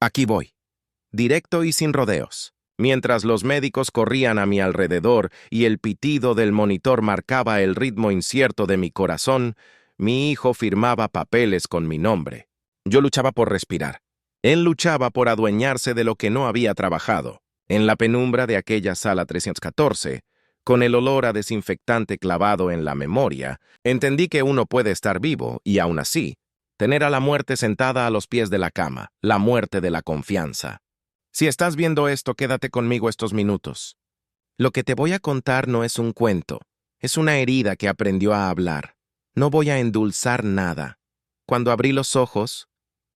Aquí voy, directo y sin rodeos. Mientras los médicos corrían a mi alrededor y el pitido del monitor marcaba el ritmo incierto de mi corazón, mi hijo firmaba papeles con mi nombre. Yo luchaba por respirar. Él luchaba por adueñarse de lo que no había trabajado. En la penumbra de aquella sala 314, con el olor a desinfectante clavado en la memoria, entendí que uno puede estar vivo y, aún así, tener a la muerte sentada a los pies de la cama, la muerte de la confianza. Si estás viendo esto, quédate conmigo estos minutos. Lo que te voy a contar no es un cuento, es una herida que aprendió a hablar. No voy a endulzar nada. Cuando abrí los ojos,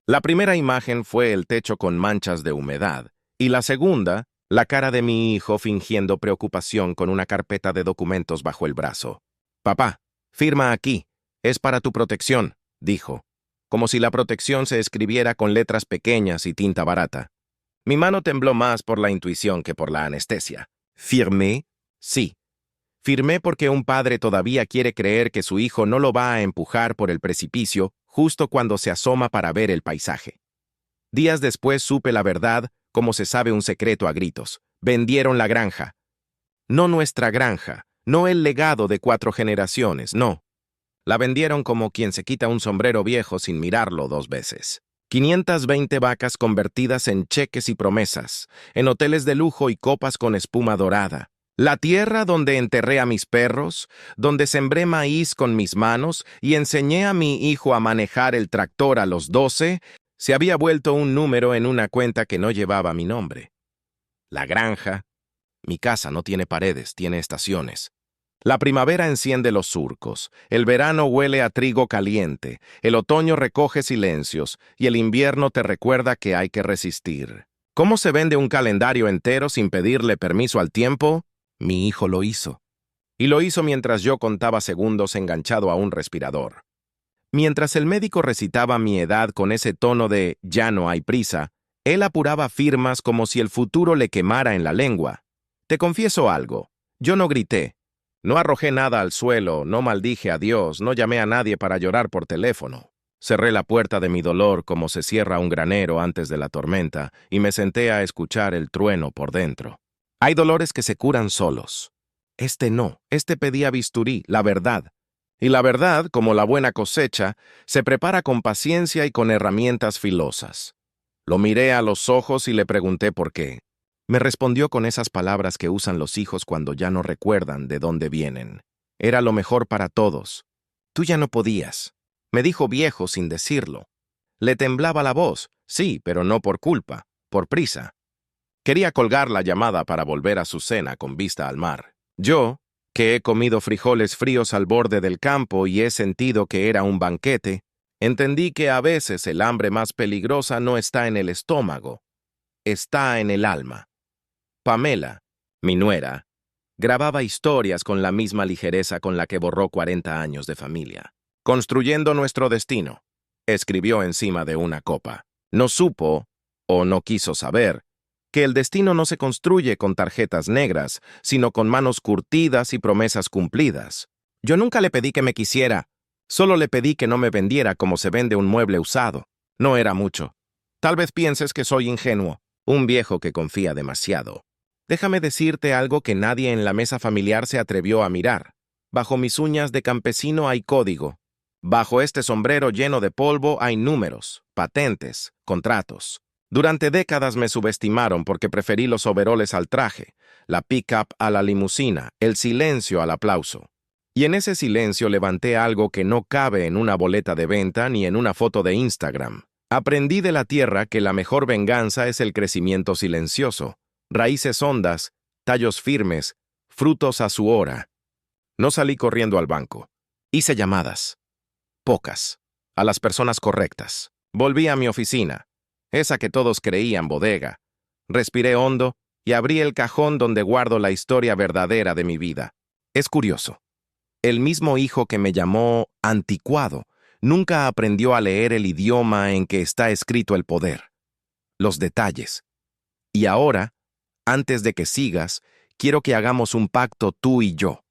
la primera imagen fue el techo con manchas de humedad, y la segunda, la cara de mi hijo fingiendo preocupación con una carpeta de documentos bajo el brazo. Papá, firma aquí, es para tu protección, dijo, como si la protección se escribiera con letras pequeñas y tinta barata. Mi mano tembló más por la intuición que por la anestesia. ¿Firmé? Sí. Firmé porque un padre todavía quiere creer que su hijo no lo va a empujar por el precipicio justo cuando se asoma para ver el paisaje. Días después supe la verdad, como se sabe un secreto a gritos. Vendieron la granja. No nuestra granja, no el legado de 4 generaciones, no. La vendieron como quien se quita un sombrero viejo sin mirarlo 2 veces. 520 vacas convertidas en cheques y promesas, en hoteles de lujo y copas con espuma dorada. La tierra donde enterré a mis perros, donde sembré maíz con mis manos y enseñé a mi hijo a manejar el tractor a los 12, se había vuelto un número en una cuenta que no llevaba mi nombre. La granja. Mi casa no tiene paredes, tiene estaciones. La primavera enciende los surcos, el verano huele a trigo caliente, el otoño recoge silencios y el invierno te recuerda que hay que resistir. ¿Cómo se vende un calendario entero sin pedirle permiso al tiempo? Mi hijo lo hizo. Y lo hizo mientras yo contaba segundos enganchado a un respirador. Mientras el médico recitaba mi edad con ese tono de «ya no hay prisa», él apuraba firmas como si el futuro le quemara en la lengua. Te confieso algo, yo no grité. No arrojé nada al suelo, no maldije a Dios, no llamé a nadie para llorar por teléfono. Cerré la puerta de mi dolor como se cierra un granero antes de la tormenta y me senté a escuchar el trueno por dentro. Hay dolores que se curan solos. Este no, este pedía bisturí, la verdad. Y la verdad, como la buena cosecha, se prepara con paciencia y con herramientas filosas. Lo miré a los ojos y le pregunté por qué. Me respondió con esas palabras que usan los hijos cuando ya no recuerdan de dónde vienen. Era lo mejor para todos. Tú ya no podías. Me dijo viejo sin decirlo. Le temblaba la voz, sí, pero no por culpa, por prisa. Quería colgar la llamada para volver a su cena con vista al mar. Yo, que he comido frijoles fríos al borde del campo y he sentido que era un banquete, entendí que a veces el hambre más peligrosa no está en el estómago, está en el alma. Pamela, mi nuera, grababa historias con la misma ligereza con la que borró 40 años de familia. Construyendo nuestro destino, escribió encima de una copa. No supo, o no quiso saber, que el destino no se construye con tarjetas negras, sino con manos curtidas y promesas cumplidas. Yo nunca le pedí que me quisiera, solo le pedí que no me vendiera como se vende un mueble usado. No era mucho. Tal vez pienses que soy ingenuo, un viejo que confía demasiado. Déjame decirte algo que nadie en la mesa familiar se atrevió a mirar. Bajo mis uñas de campesino hay código. Bajo este sombrero lleno de polvo hay números, patentes, contratos. Durante décadas me subestimaron porque preferí los overoles al traje, la pick-up a la limusina, el silencio al aplauso. Y en ese silencio levanté algo que no cabe en una boleta de venta ni en una foto de Instagram. Aprendí de la tierra que la mejor venganza es el crecimiento silencioso. Raíces hondas, tallos firmes, frutos a su hora. No salí corriendo al banco. Hice llamadas. Pocas. A las personas correctas. Volví a mi oficina, esa que todos creían bodega. Respiré hondo y abrí el cajón donde guardo la historia verdadera de mi vida. Es curioso. El mismo hijo que me llamó anticuado nunca aprendió a leer el idioma en que está escrito el poder. Los detalles. Y ahora, antes de que sigas, quiero que hagamos un pacto tú y yo.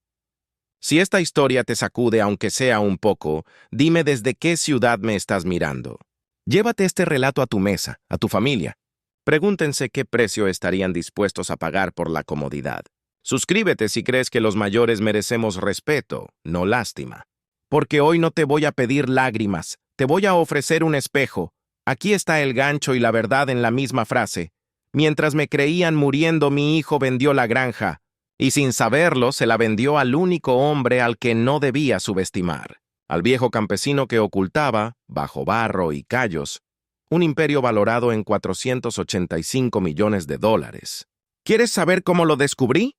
Si esta historia te sacude aunque sea un poco, dime desde qué ciudad me estás mirando. Llévate este relato a tu mesa, a tu familia. Pregúntense qué precio estarían dispuestos a pagar por la comodidad. Suscríbete si crees que los mayores merecemos respeto, no lástima. Porque hoy no te voy a pedir lágrimas, te voy a ofrecer un espejo. Aquí está el gancho y la verdad en la misma frase. Mientras me creían muriendo, mi hijo vendió la granja, y sin saberlo se la vendió al único hombre al que no debía subestimar, al viejo campesino que ocultaba, bajo barro y callos, un imperio valorado en $485 millones. ¿Quieres saber cómo lo descubrí?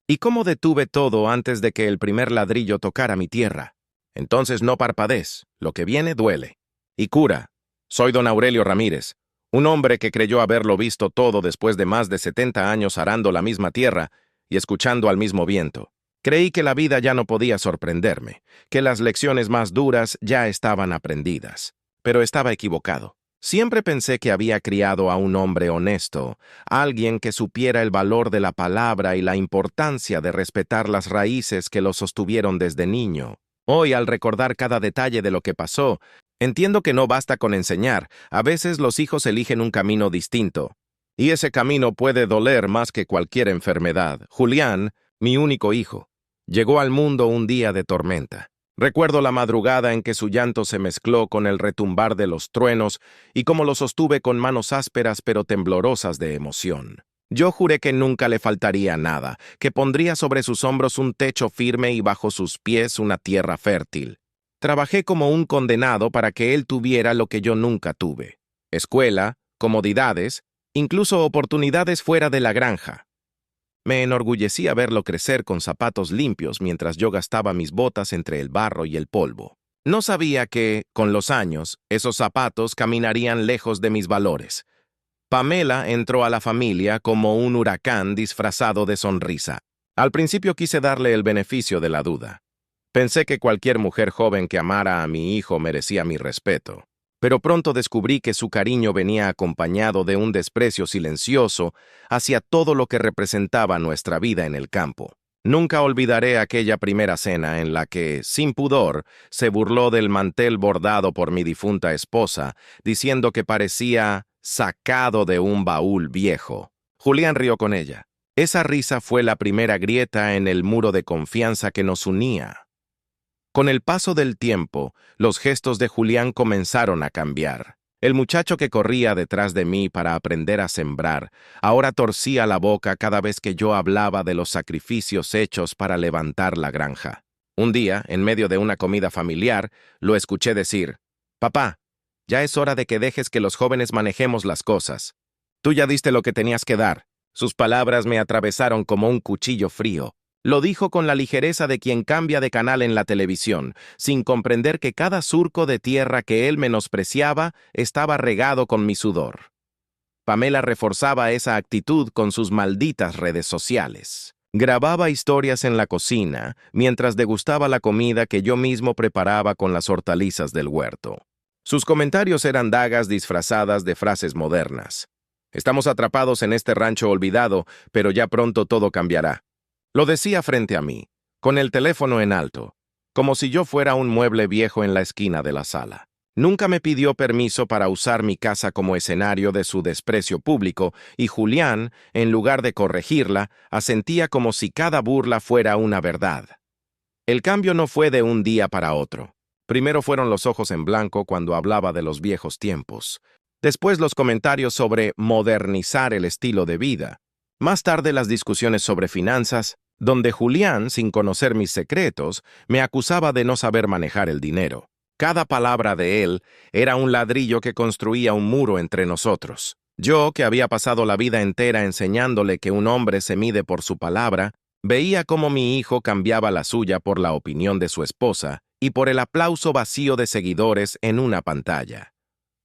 ¿Y cómo detuve todo antes de que el primer ladrillo tocara mi tierra? Entonces no parpadees, lo que viene duele. Y cura, soy don Aurelio Ramírez, un hombre que creyó haberlo visto todo después de más de 70 años arando la misma tierra y escuchando al mismo viento. Creí que la vida ya no podía sorprenderme, que las lecciones más duras ya estaban aprendidas. Pero estaba equivocado. Siempre pensé que había criado a un hombre honesto, alguien que supiera el valor de la palabra y la importancia de respetar las raíces que lo sostuvieron desde niño. Hoy, al recordar cada detalle de lo que pasó, entiendo que no basta con enseñar, a veces los hijos eligen un camino distinto. Y ese camino puede doler más que cualquier enfermedad. Julián, mi único hijo, llegó al mundo un día de tormenta. Recuerdo la madrugada en que su llanto se mezcló con el retumbar de los truenos y cómo lo sostuve con manos ásperas pero temblorosas de emoción. Yo juré que nunca le faltaría nada, que pondría sobre sus hombros un techo firme y bajo sus pies una tierra fértil. Trabajé como un condenado para que él tuviera lo que yo nunca tuve: escuela, comodidades, incluso oportunidades fuera de la granja. Me enorgullecía verlo crecer con zapatos limpios mientras yo gastaba mis botas entre el barro y el polvo. No sabía que, con los años, esos zapatos caminarían lejos de mis valores. Pamela entró a la familia como un huracán disfrazado de sonrisa. Al principio quise darle el beneficio de la duda. Pensé que cualquier mujer joven que amara a mi hijo merecía mi respeto. Pero pronto descubrí que su cariño venía acompañado de un desprecio silencioso hacia todo lo que representaba nuestra vida en el campo. Nunca olvidaré aquella primera cena en la que, sin pudor, se burló del mantel bordado por mi difunta esposa, diciendo que parecía sacado de un baúl viejo. Julián rió con ella. Esa risa fue la primera grieta en el muro de confianza que nos unía. Con el paso del tiempo, los gestos de Julián comenzaron a cambiar. El muchacho que corría detrás de mí para aprender a sembrar, ahora torcía la boca cada vez que yo hablaba de los sacrificios hechos para levantar la granja. Un día, en medio de una comida familiar, lo escuché decir: «Papá, ya es hora de que dejes que los jóvenes manejemos las cosas. Tú ya diste lo que tenías que dar». Sus palabras me atravesaron como un cuchillo frío. Lo dijo con la ligereza de quien cambia de canal en la televisión, sin comprender que cada surco de tierra que él menospreciaba estaba regado con mi sudor. Pamela reforzaba esa actitud con sus malditas redes sociales. Grababa historias en la cocina, mientras degustaba la comida que yo mismo preparaba con las hortalizas del huerto. Sus comentarios eran dagas disfrazadas de frases modernas. «Estamos atrapados en este rancho olvidado, pero ya pronto todo cambiará». Lo decía frente a mí, con el teléfono en alto, como si yo fuera un mueble viejo en la esquina de la sala. Nunca me pidió permiso para usar mi casa como escenario de su desprecio público, y Julián, en lugar de corregirla, asentía como si cada burla fuera una verdad. El cambio no fue de un día para otro. Primero fueron los ojos en blanco cuando hablaba de los viejos tiempos. Después los comentarios sobre modernizar el estilo de vida. Más tarde las discusiones sobre finanzas, donde Julián, sin conocer mis secretos, me acusaba de no saber manejar el dinero. Cada palabra de él era un ladrillo que construía un muro entre nosotros. Yo, que había pasado la vida entera enseñándole que un hombre se mide por su palabra, veía cómo mi hijo cambiaba la suya por la opinión de su esposa y por el aplauso vacío de seguidores en una pantalla.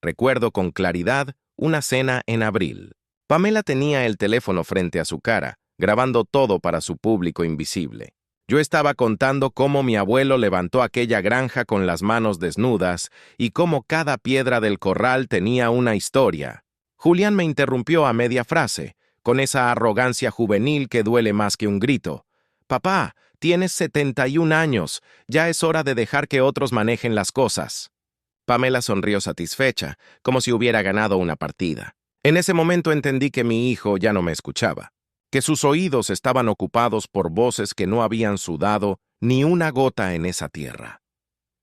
Recuerdo con claridad una cena en abril. Pamela tenía el teléfono frente a su cara, grabando todo para su público invisible. Yo estaba contando cómo mi abuelo levantó aquella granja con las manos desnudas y cómo cada piedra del corral tenía una historia. Julián me interrumpió a media frase, con esa arrogancia juvenil que duele más que un grito. «Papá, tienes 71 años, ya es hora de dejar que otros manejen las cosas». Pamela sonrió satisfecha, como si hubiera ganado una partida. En ese momento entendí que mi hijo ya no me escuchaba, que sus oídos estaban ocupados por voces que no habían sudado ni una gota en esa tierra.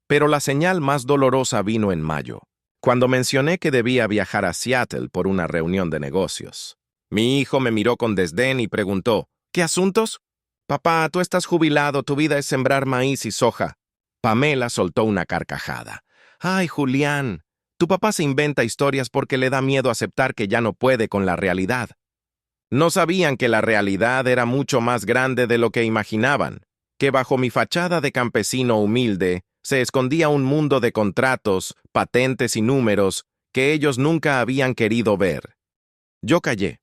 Pero la señal más dolorosa vino en mayo, cuando mencioné que debía viajar a Seattle por una reunión de negocios. Mi hijo me miró con desdén y preguntó, ¿qué asuntos? Papá, tú estás jubilado, tu vida es sembrar maíz y soja. Pamela soltó una carcajada. Ay, Julián, tu papá se inventa historias porque le da miedo aceptar que ya no puede con la realidad. No sabían que la realidad era mucho más grande de lo que imaginaban, que bajo mi fachada de campesino humilde se escondía un mundo de contratos, patentes y números que ellos nunca habían querido ver. Yo callé,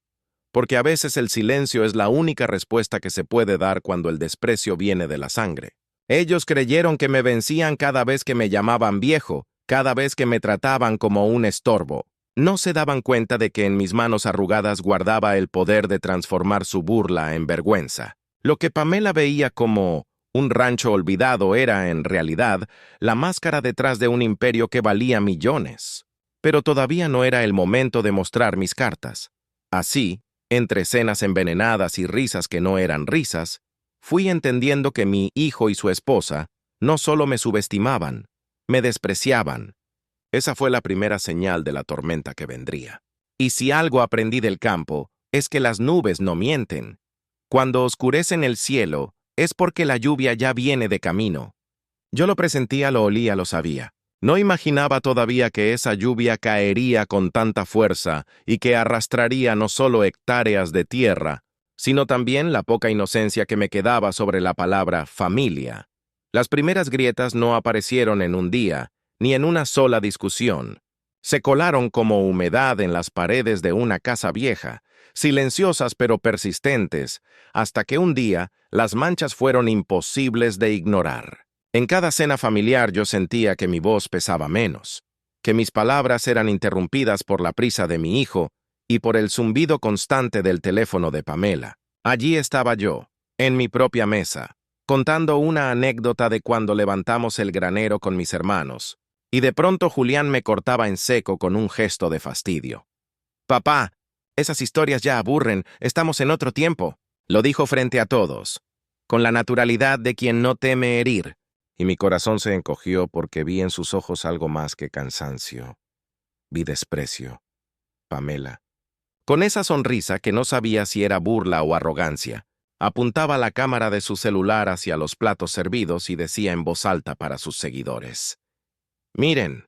porque a veces el silencio es la única respuesta que se puede dar cuando el desprecio viene de la sangre. Ellos creyeron que me vencían cada vez que me llamaban viejo, cada vez que me trataban como un estorbo. No se daban cuenta de que en mis manos arrugadas guardaba el poder de transformar su burla en vergüenza. Lo que Pamela veía como un rancho olvidado era, en realidad, la máscara detrás de un imperio que valía millones. Pero todavía no era el momento de mostrar mis cartas. Así, entre cenas envenenadas y risas que no eran risas, fui entendiendo que mi hijo y su esposa no solo me subestimaban, me despreciaban. Esa fue la primera señal de la tormenta que vendría. Y si algo aprendí del campo, es que las nubes no mienten. Cuando oscurecen el cielo, es porque la lluvia ya viene de camino. Yo lo presentía, lo olía, lo sabía. No imaginaba todavía que esa lluvia caería con tanta fuerza y que arrastraría no solo hectáreas de tierra, sino también la poca inocencia que me quedaba sobre la palabra familia. Las primeras grietas no aparecieron en un día, ni en una sola discusión. Se colaron como humedad en las paredes de una casa vieja, silenciosas pero persistentes, hasta que un día las manchas fueron imposibles de ignorar. En cada cena familiar yo sentía que mi voz pesaba menos, que mis palabras eran interrumpidas por la prisa de mi hijo y por el zumbido constante del teléfono de Pamela. Allí estaba yo, en mi propia mesa, contando una anécdota de cuando levantamos el granero con mis hermanos, y de pronto Julián me cortaba en seco con un gesto de fastidio. «Papá, esas historias ya aburren, estamos en otro tiempo», lo dijo frente a todos, con la naturalidad de quien no teme herir, y mi corazón se encogió porque vi en sus ojos algo más que cansancio. Vi desprecio. Pamela, con esa sonrisa que no sabía si era burla o arrogancia, apuntaba la cámara de su celular hacia los platos servidos y decía en voz alta para sus seguidores: «Miren,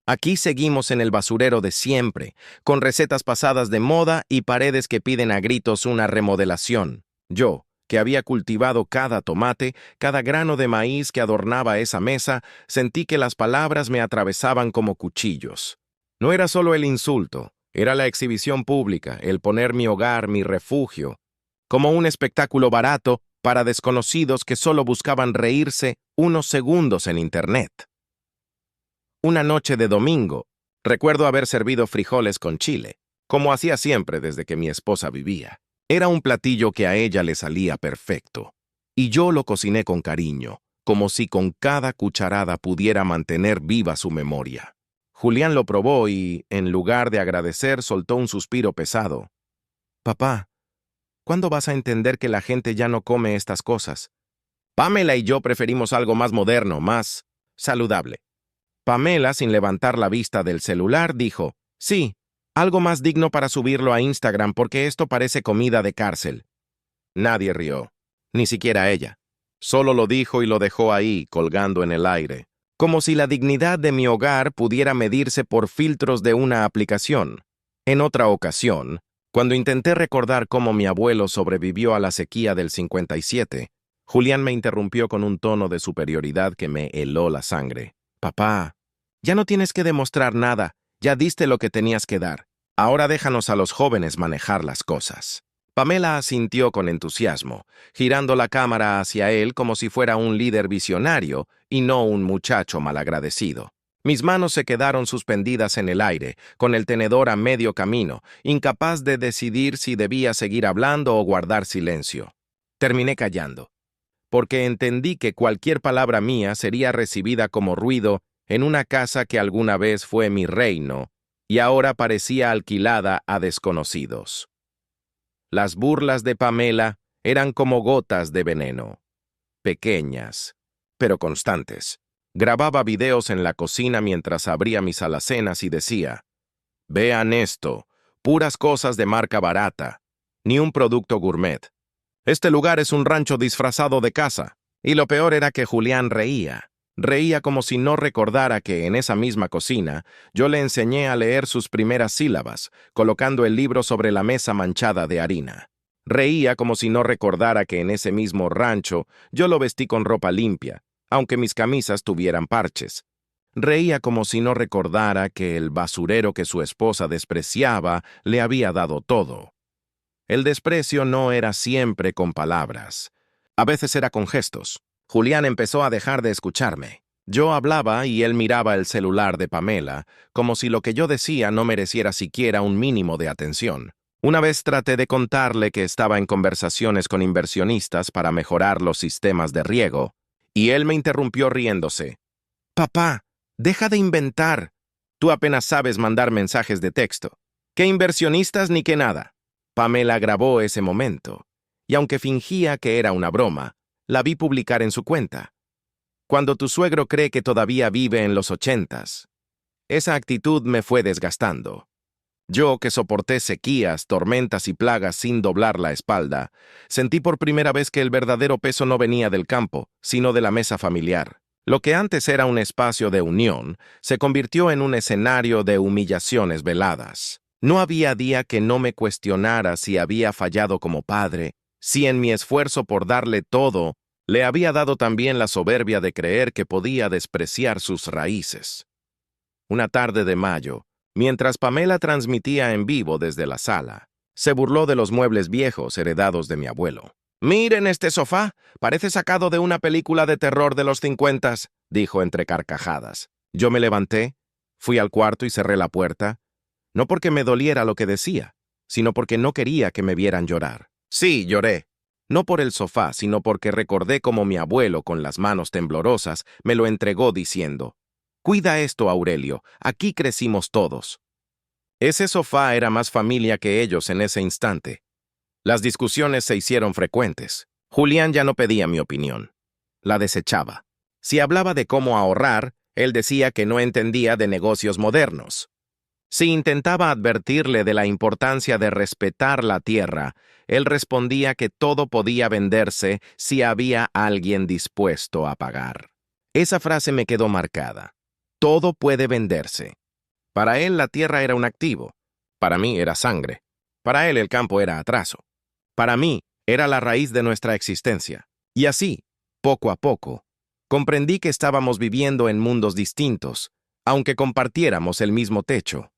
aquí seguimos en el basurero de siempre, con recetas pasadas de moda y paredes que piden a gritos una remodelación. Yo, que había cultivado cada tomate, cada grano de maíz que adornaba esa mesa, sentí que las palabras me atravesaban como cuchillos. No era solo el insulto, era la exhibición pública, el poner mi hogar, mi refugio, como un espectáculo barato para desconocidos que solo buscaban reírse unos segundos en Internet. Una noche de domingo, recuerdo haber servido frijoles con chile, como hacía siempre desde que mi esposa vivía. Era un platillo que a ella le salía perfecto, y yo lo cociné con cariño, como si con cada cucharada pudiera mantener viva su memoria. Julián lo probó y, en lugar de agradecer, soltó un suspiro pesado. «Papá, ¿cuándo vas a entender que la gente ya no come estas cosas? Pamela y yo preferimos algo más moderno, más saludable». Pamela, sin levantar la vista del celular, dijo: «Sí, algo más digno para subirlo a Instagram porque esto parece comida de cárcel». Nadie rió, ni siquiera ella. Solo lo dijo y lo dejó ahí, colgando en el aire, como si la dignidad de mi hogar pudiera medirse por filtros de una aplicación. En otra ocasión, cuando intenté recordar cómo mi abuelo sobrevivió a la sequía del 57, Julián me interrumpió con un tono de superioridad que me heló la sangre. «Papá, ya no tienes que demostrar nada, ya diste lo que tenías que dar. Ahora déjanos a los jóvenes manejar las cosas». Pamela asintió con entusiasmo, girando la cámara hacia él como si fuera un líder visionario y no un muchacho malagradecido. Mis manos se quedaron suspendidas en el aire, con el tenedor a medio camino, incapaz de decidir si debía seguir hablando o guardar silencio. Terminé callando, porque entendí que cualquier palabra mía sería recibida como ruido en una casa que alguna vez fue mi reino y ahora parecía alquilada a desconocidos. Las burlas de Pamela eran como gotas de veneno, pequeñas, pero constantes. Grababa videos en la cocina mientras abría mis alacenas y decía: «Vean esto, puras cosas de marca barata, ni un producto gourmet. Este lugar es un rancho disfrazado de casa». Y lo peor era que Julián reía. Reía como si no recordara que en esa misma cocina yo le enseñé a leer sus primeras sílabas, colocando el libro sobre la mesa manchada de harina. Reía como si no recordara que en ese mismo rancho yo lo vestí con ropa limpia, aunque mis camisas tuvieran parches. Reía como si no recordara que el basurero que su esposa despreciaba le había dado todo. El desprecio no era siempre con palabras. A veces era con gestos. Julián empezó a dejar de escucharme. Yo hablaba y él miraba el celular de Pamela, como si lo que yo decía no mereciera siquiera un mínimo de atención. Una vez traté de contarle que estaba en conversaciones con inversionistas para mejorar los sistemas de riego, y él me interrumpió riéndose. «Papá, deja de inventar. Tú apenas sabes mandar mensajes de texto. ¿Qué inversionistas ni qué nada?» Pamela grabó ese momento, y aunque fingía que era una broma, la vi publicar en su cuenta. «Cuando tu suegro cree que todavía vive en los 80s». Esa actitud me fue desgastando. Yo, que soporté sequías, tormentas y plagas sin doblar la espalda, sentí por primera vez que el verdadero peso no venía del campo, sino de la mesa familiar. Lo que antes era un espacio de unión, se convirtió en un escenario de humillaciones veladas. No había día que no me cuestionara si había fallado como padre, si en mi esfuerzo por darle todo, le había dado también la soberbia de creer que podía despreciar sus raíces. Una tarde de mayo, mientras Pamela transmitía en vivo desde la sala, se burló de los muebles viejos heredados de mi abuelo. «Miren este sofá, parece sacado de una película de terror de los 50s», dijo entre carcajadas. Yo me levanté, fui al cuarto y cerré la puerta, no porque me doliera lo que decía, sino porque no quería que me vieran llorar. Sí, lloré. No por el sofá, sino porque recordé cómo mi abuelo, con las manos temblorosas, me lo entregó diciendo: «Cuida esto, Aurelio, aquí crecimos todos». Ese sofá era más familia que ellos en ese instante. Las discusiones se hicieron frecuentes. Julián ya no pedía mi opinión. La desechaba. Si hablaba de cómo ahorrar, él decía que no entendía de negocios modernos. Si intentaba advertirle de la importancia de respetar la tierra, él respondía que todo podía venderse si había alguien dispuesto a pagar. Esa frase me quedó marcada. Todo puede venderse. Para él la tierra era un activo. Para mí era sangre. Para él el campo era atraso. Para mí era la raíz de nuestra existencia. Y así, poco a poco, comprendí que estábamos viviendo en mundos distintos, aunque compartiéramos el mismo techo.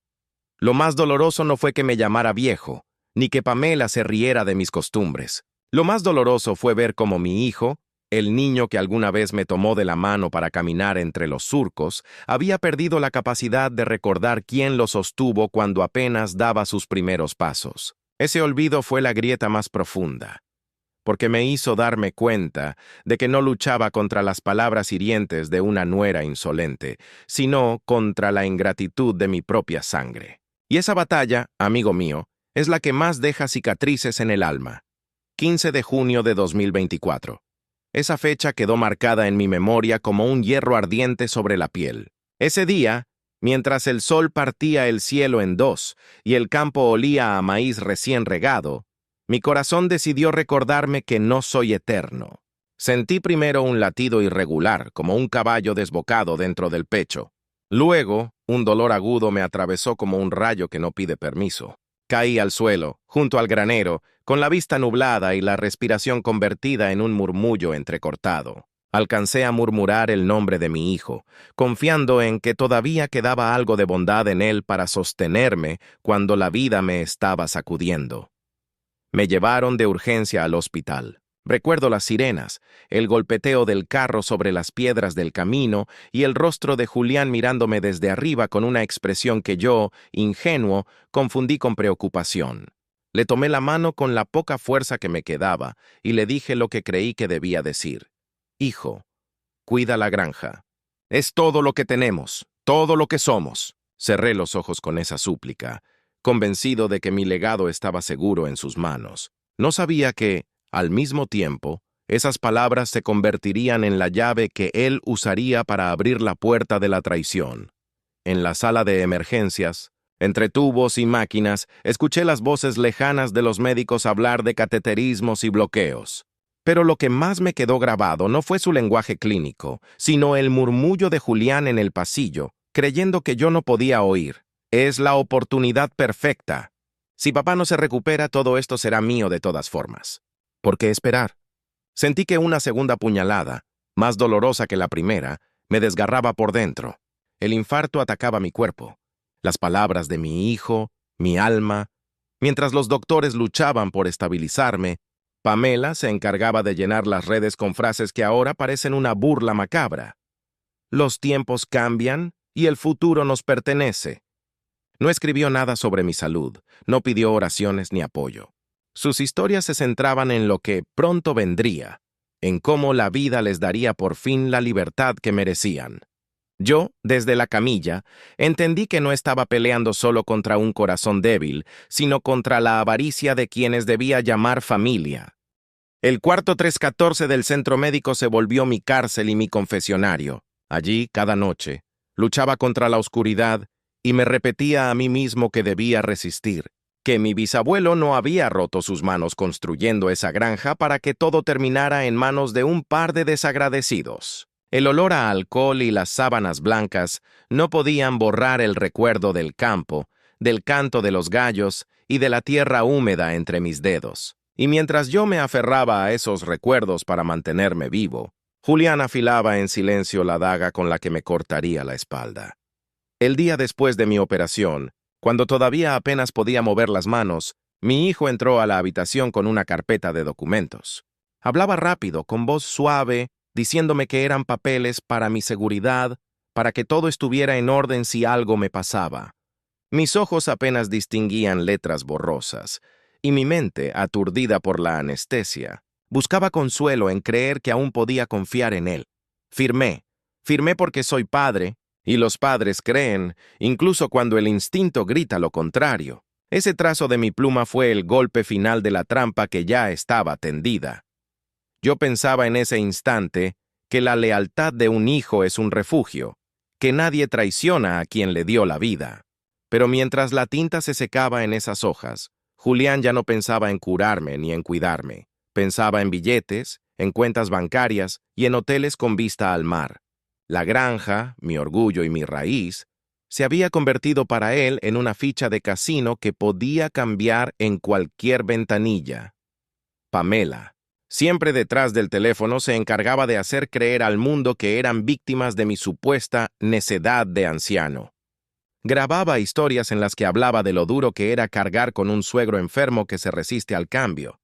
Lo más doloroso no fue que me llamara viejo, ni que Pamela se riera de mis costumbres. Lo más doloroso fue ver cómo mi hijo, el niño que alguna vez me tomó de la mano para caminar entre los surcos, había perdido la capacidad de recordar quién lo sostuvo cuando apenas daba sus primeros pasos. Ese olvido fue la grieta más profunda, porque me hizo darme cuenta de que no luchaba contra las palabras hirientes de una nuera insolente, sino contra la ingratitud de mi propia sangre. Y esa batalla, amigo mío, es la que más deja cicatrices en el alma. 15 de junio de 2024. Esa fecha quedó marcada en mi memoria como un hierro ardiente sobre la piel. Ese día, mientras el sol partía el cielo en dos y el campo olía a maíz recién regado, mi corazón decidió recordarme que no soy eterno. Sentí primero un latido irregular, como un caballo desbocado dentro del pecho. Luego, un dolor agudo me atravesó como un rayo que no pide permiso. Caí al suelo, junto al granero, con la vista nublada y la respiración convertida en un murmullo entrecortado. Alcancé a murmurar el nombre de mi hijo, confiando en que todavía quedaba algo de bondad en él para sostenerme cuando la vida me estaba sacudiendo. Me llevaron de urgencia al hospital. Recuerdo las sirenas, el golpeteo del carro sobre las piedras del camino y el rostro de Julián mirándome desde arriba con una expresión que yo, ingenuo, confundí con preocupación. Le tomé la mano con la poca fuerza que me quedaba y le dije lo que creí que debía decir. «Hijo, cuida la granja. Es todo lo que tenemos, todo lo que somos. Cerré los ojos con esa súplica, convencido de que mi legado estaba seguro en sus manos. No sabía que, al mismo tiempo, esas palabras se convertirían en la llave que él usaría para abrir la puerta de la traición. En la sala de emergencias, entre tubos y máquinas, escuché las voces lejanas de los médicos hablar de cateterismos y bloqueos. Pero lo que más me quedó grabado no fue su lenguaje clínico, sino el murmullo de Julián en el pasillo, creyendo que yo no podía oír. Es la oportunidad perfecta. Si papá no se recupera, todo esto será mío de todas formas. ¿Por qué esperar? Sentí que una segunda puñalada, más dolorosa que la primera, me desgarraba por dentro. El infarto atacaba mi cuerpo. Las palabras de mi hijo, mi alma. Mientras los doctores luchaban por estabilizarme, Pamela se encargaba de llenar las redes con frases que ahora parecen una burla macabra. Los tiempos cambian y el futuro nos pertenece. No escribió nada sobre mi salud, no pidió oraciones ni apoyo. Sus historias se centraban en lo que pronto vendría, en cómo la vida les daría por fin la libertad que merecían. Yo, desde la camilla, entendí que no estaba peleando solo contra un corazón débil, sino contra la avaricia de quienes debía llamar familia. El cuarto 314 del centro médico se volvió mi cárcel y mi confesionario. Allí, cada noche, luchaba contra la oscuridad y me repetía a mí mismo que debía resistir, que mi bisabuelo no había roto sus manos construyendo esa granja para que todo terminara en manos de un par de desagradecidos. El olor a alcohol y las sábanas blancas no podían borrar el recuerdo del campo, del canto de los gallos y de la tierra húmeda entre mis dedos. Y mientras yo me aferraba a esos recuerdos para mantenerme vivo, Julián afilaba en silencio la daga con la que me cortaría la espalda. El día después de mi operación, cuando todavía apenas podía mover las manos, mi hijo entró a la habitación con una carpeta de documentos. Hablaba rápido, con voz suave, diciéndome que eran papeles para mi seguridad, para que todo estuviera en orden si algo me pasaba. Mis ojos apenas distinguían letras borrosas, y mi mente, aturdida por la anestesia, buscaba consuelo en creer que aún podía confiar en él. Firmé porque soy padre, y los padres creen, incluso cuando el instinto grita lo contrario. Ese trazo de mi pluma fue el golpe final de la trampa que ya estaba tendida. Yo pensaba en ese instante que la lealtad de un hijo es un refugio, que nadie traiciona a quien le dio la vida. Pero mientras la tinta se secaba en esas hojas, Julián ya no pensaba en curarme ni en cuidarme. Pensaba en billetes, en cuentas bancarias y en hoteles con vista al mar. La granja, mi orgullo y mi raíz, se había convertido para él en una ficha de casino que podía cambiar en cualquier ventanilla. Pamela, siempre detrás del teléfono, se encargaba de hacer creer al mundo que eran víctimas de mi supuesta necedad de anciano. Grababa historias en las que hablaba de lo duro que era cargar con un suegro enfermo que se resiste al cambio.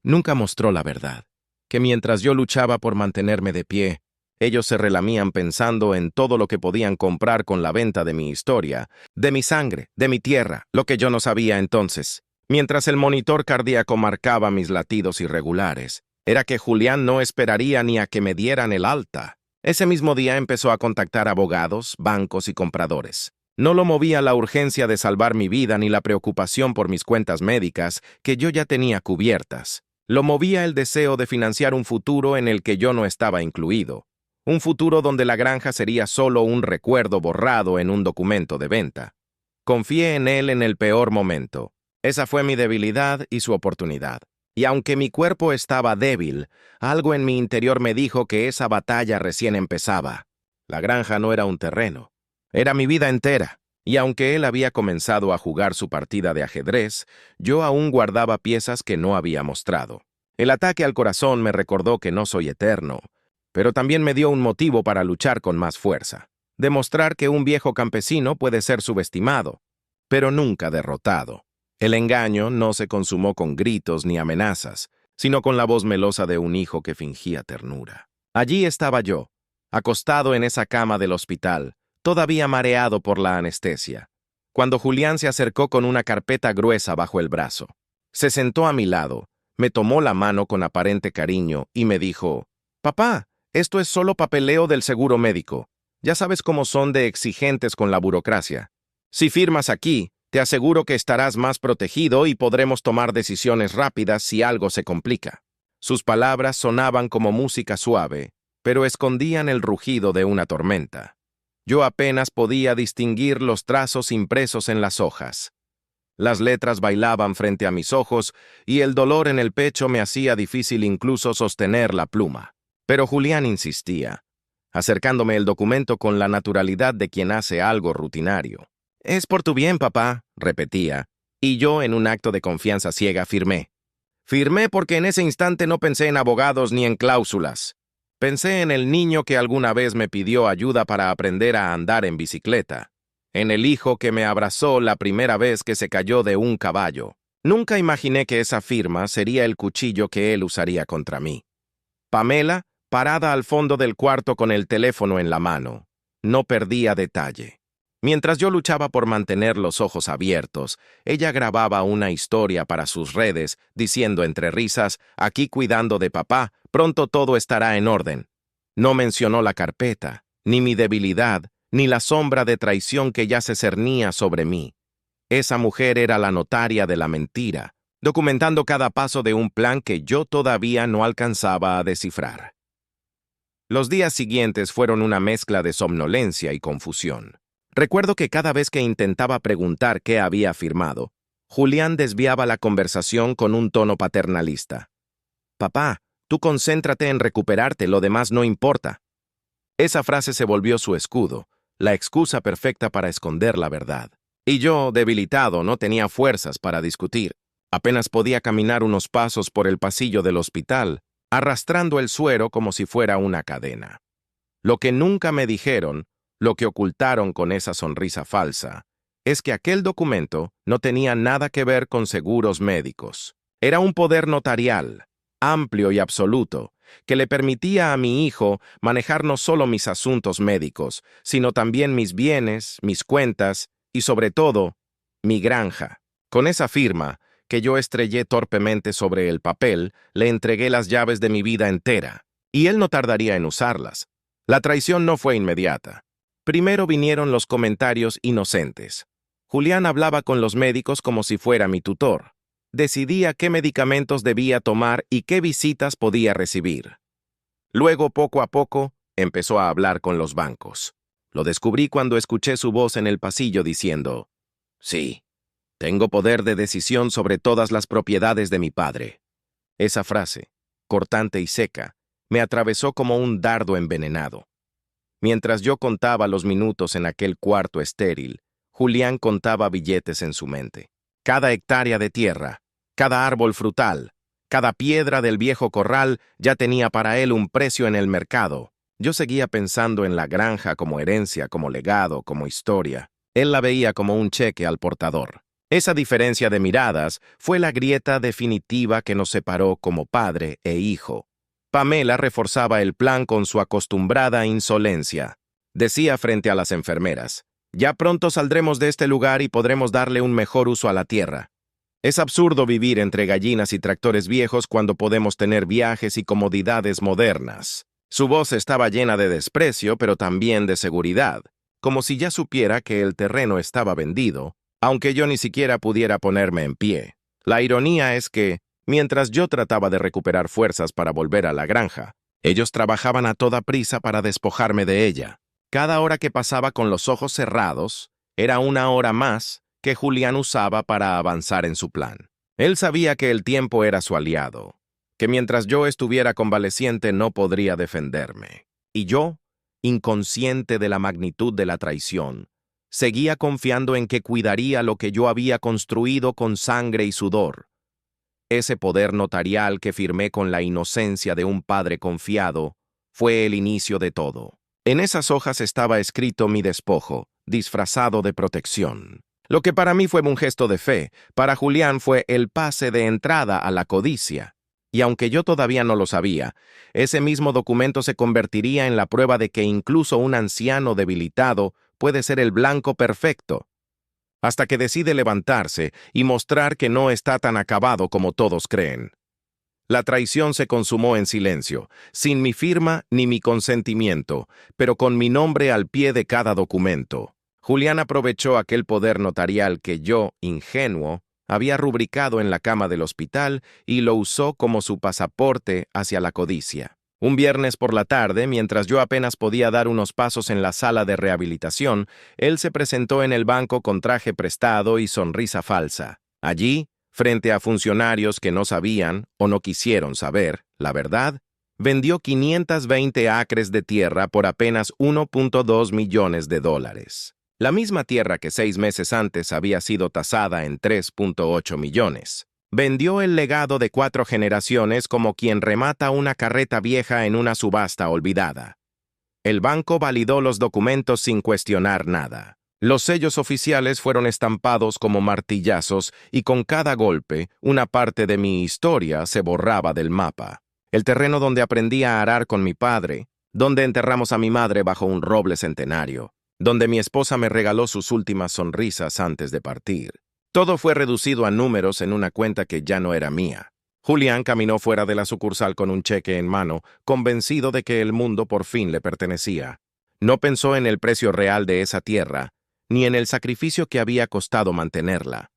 Nunca mostró la verdad, que mientras yo luchaba por mantenerme de pie, ellos se relamían pensando en todo lo que podían comprar con la venta de mi historia, de mi sangre, de mi tierra, lo que yo no sabía entonces. Mientras el monitor cardíaco marcaba mis latidos irregulares, era que Julián no esperaría ni a que me dieran el alta. Ese mismo día empezó a contactar abogados, bancos y compradores. No lo movía la urgencia de salvar mi vida ni la preocupación por mis cuentas médicas, que yo ya tenía cubiertas. Lo movía el deseo de financiar un futuro en el que yo no estaba incluido. Un futuro donde la granja sería solo un recuerdo borrado en un documento de venta. Confié en él en el peor momento. Esa fue mi debilidad y su oportunidad. Y aunque mi cuerpo estaba débil, algo en mi interior me dijo que esa batalla recién empezaba. La granja no era un terreno. Era mi vida entera. Y aunque él había comenzado a jugar su partida de ajedrez, yo aún guardaba piezas que no había mostrado. El ataque al corazón me recordó que no soy eterno, pero también me dio un motivo para luchar con más fuerza. Demostrar que un viejo campesino puede ser subestimado, pero nunca derrotado. El engaño no se consumó con gritos ni amenazas, sino con la voz melosa de un hijo que fingía ternura. Allí estaba yo, acostado en esa cama del hospital, todavía mareado por la anestesia, cuando Julián se acercó con una carpeta gruesa bajo el brazo. Se sentó a mi lado, me tomó la mano con aparente cariño y me dijo: «Papá, esto es solo papeleo del seguro médico. Ya sabes cómo son de exigentes con la burocracia. Si firmas aquí, te aseguro que estarás más protegido y podremos tomar decisiones rápidas si algo se complica. Sus palabras sonaban como música suave, pero escondían el rugido de una tormenta. Yo apenas podía distinguir los trazos impresos en las hojas. Las letras bailaban frente a mis ojos y el dolor en el pecho me hacía difícil incluso sostener la pluma. Pero Julián insistía, acercándome el documento con la naturalidad de quien hace algo rutinario. «Es por tu bien, papá», repetía, y yo, en un acto de confianza ciega, firmé. Firmé porque en ese instante no pensé en abogados ni en cláusulas. Pensé en el niño que alguna vez me pidió ayuda para aprender a andar en bicicleta, en el hijo que me abrazó la primera vez que se cayó de un caballo. Nunca imaginé que esa firma sería el cuchillo que él usaría contra mí. Pamela, parada al fondo del cuarto con el teléfono en la mano, no perdía detalle. Mientras yo luchaba por mantener los ojos abiertos, ella grababa una historia para sus redes, diciendo entre risas, «Aquí cuidando de papá, pronto todo estará en orden». No mencionó la carpeta, ni mi debilidad, ni la sombra de traición que ya se cernía sobre mí. Esa mujer era la notaria de la mentira, documentando cada paso de un plan que yo todavía no alcanzaba a descifrar. Los días siguientes fueron una mezcla de somnolencia y confusión. Recuerdo que cada vez que intentaba preguntar qué había firmado, Julián desviaba la conversación con un tono paternalista. «Papá, tú concéntrate en recuperarte, lo demás no importa». Esa frase se volvió su escudo, la excusa perfecta para esconder la verdad. Y yo, debilitado, no tenía fuerzas para discutir. Apenas podía caminar unos pasos por el pasillo del hospital, arrastrando el suero como si fuera una cadena. Lo que nunca me dijeron, lo que ocultaron con esa sonrisa falsa, es que aquel documento no tenía nada que ver con seguros médicos. Era un poder notarial, amplio y absoluto, que le permitía a mi hijo manejar no solo mis asuntos médicos, sino también mis bienes, mis cuentas y, sobre todo, mi granja. Con esa firma, que yo estrellé torpemente sobre el papel, le entregué las llaves de mi vida entera, y él no tardaría en usarlas. La traición no fue inmediata. Primero vinieron los comentarios inocentes. Julián hablaba con los médicos como si fuera mi tutor. Decidía qué medicamentos debía tomar y qué visitas podía recibir. Luego, poco a poco, empezó a hablar con los bancos. Lo descubrí cuando escuché su voz en el pasillo diciendo, «Sí, tengo poder de decisión sobre todas las propiedades de mi padre». Esa frase, cortante y seca, me atravesó como un dardo envenenado. Mientras yo contaba los minutos en aquel cuarto estéril, Julián contaba billetes en su mente. Cada hectárea de tierra, cada árbol frutal, cada piedra del viejo corral ya tenía para él un precio en el mercado. Yo seguía pensando en la granja como herencia, como legado, como historia. Él la veía como un cheque al portador. Esa diferencia de miradas fue la grieta definitiva que nos separó como padre e hijo. Pamela reforzaba el plan con su acostumbrada insolencia. Decía frente a las enfermeras, «Ya pronto saldremos de este lugar y podremos darle un mejor uso a la tierra. Es absurdo vivir entre gallinas y tractores viejos cuando podemos tener viajes y comodidades modernas». Su voz estaba llena de desprecio, pero también de seguridad, como si ya supiera que el terreno estaba vendido, aunque yo ni siquiera pudiera ponerme en pie. La ironía es que, mientras yo trataba de recuperar fuerzas para volver a la granja, ellos trabajaban a toda prisa para despojarme de ella. Cada hora que pasaba con los ojos cerrados era una hora más que Julián usaba para avanzar en su plan. Él sabía que el tiempo era su aliado, que mientras yo estuviera convaleciente no podría defenderme. Y yo, inconsciente de la magnitud de la traición, seguía confiando en que cuidaría lo que yo había construido con sangre y sudor. Ese poder notarial que firmé con la inocencia de un padre confiado fue el inicio de todo. En esas hojas estaba escrito mi despojo, disfrazado de protección. Lo que para mí fue un gesto de fe, para Julián fue el pase de entrada a la codicia. Y aunque yo todavía no lo sabía, ese mismo documento se convertiría en la prueba de que incluso un anciano debilitado puede ser el blanco perfecto, hasta que decide levantarse y mostrar que no está tan acabado como todos creen. La traición se consumó en silencio, sin mi firma ni mi consentimiento, pero con mi nombre al pie de cada documento. Julián aprovechó aquel poder notarial que yo, ingenuo, había rubricado en la cama del hospital y lo usó como su pasaporte hacia la codicia. Un viernes por la tarde, mientras yo apenas podía dar unos pasos en la sala de rehabilitación, él se presentó en el banco con traje prestado y sonrisa falsa. Allí, frente a funcionarios que no sabían o no quisieron saber, la verdad, vendió 520 acres de tierra por apenas $1.2 millones. La misma tierra que 6 meses antes había sido tasada en 3.8 millones. Vendió el legado de 4 generaciones como quien remata una carreta vieja en una subasta olvidada. El banco validó los documentos sin cuestionar nada. Los sellos oficiales fueron estampados como martillazos y con cada golpe, una parte de mi historia se borraba del mapa. El terreno donde aprendí a arar con mi padre, donde enterramos a mi madre bajo un roble centenario, donde mi esposa me regaló sus últimas sonrisas antes de partir. Todo fue reducido a números en una cuenta que ya no era mía. Julián caminó fuera de la sucursal con un cheque en mano, convencido de que el mundo por fin le pertenecía. No pensó en el precio real de esa tierra, ni en el sacrificio que había costado mantenerla.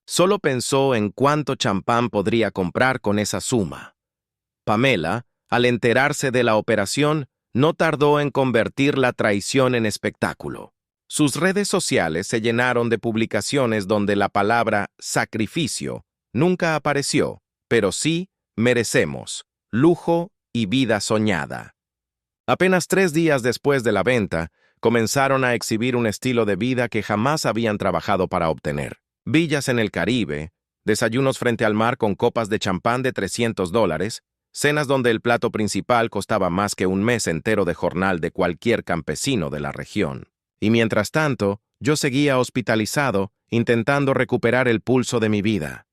Solo pensó en cuánto champán podría comprar con esa suma. Pamela, al enterarse de la operación, no tardó en convertir la traición en espectáculo. Sus redes sociales se llenaron de publicaciones donde la palabra sacrificio nunca apareció, pero sí merecemos, lujo y vida soñada. Apenas 3 días después de la venta, comenzaron a exhibir un estilo de vida que jamás habían trabajado para obtener. Villas en el Caribe, desayunos frente al mar con copas de champán de $300, cenas donde el plato principal costaba más que un mes entero de jornal de cualquier campesino de la región. Y mientras tanto, yo seguía hospitalizado, intentando recuperar el pulso de mi vida.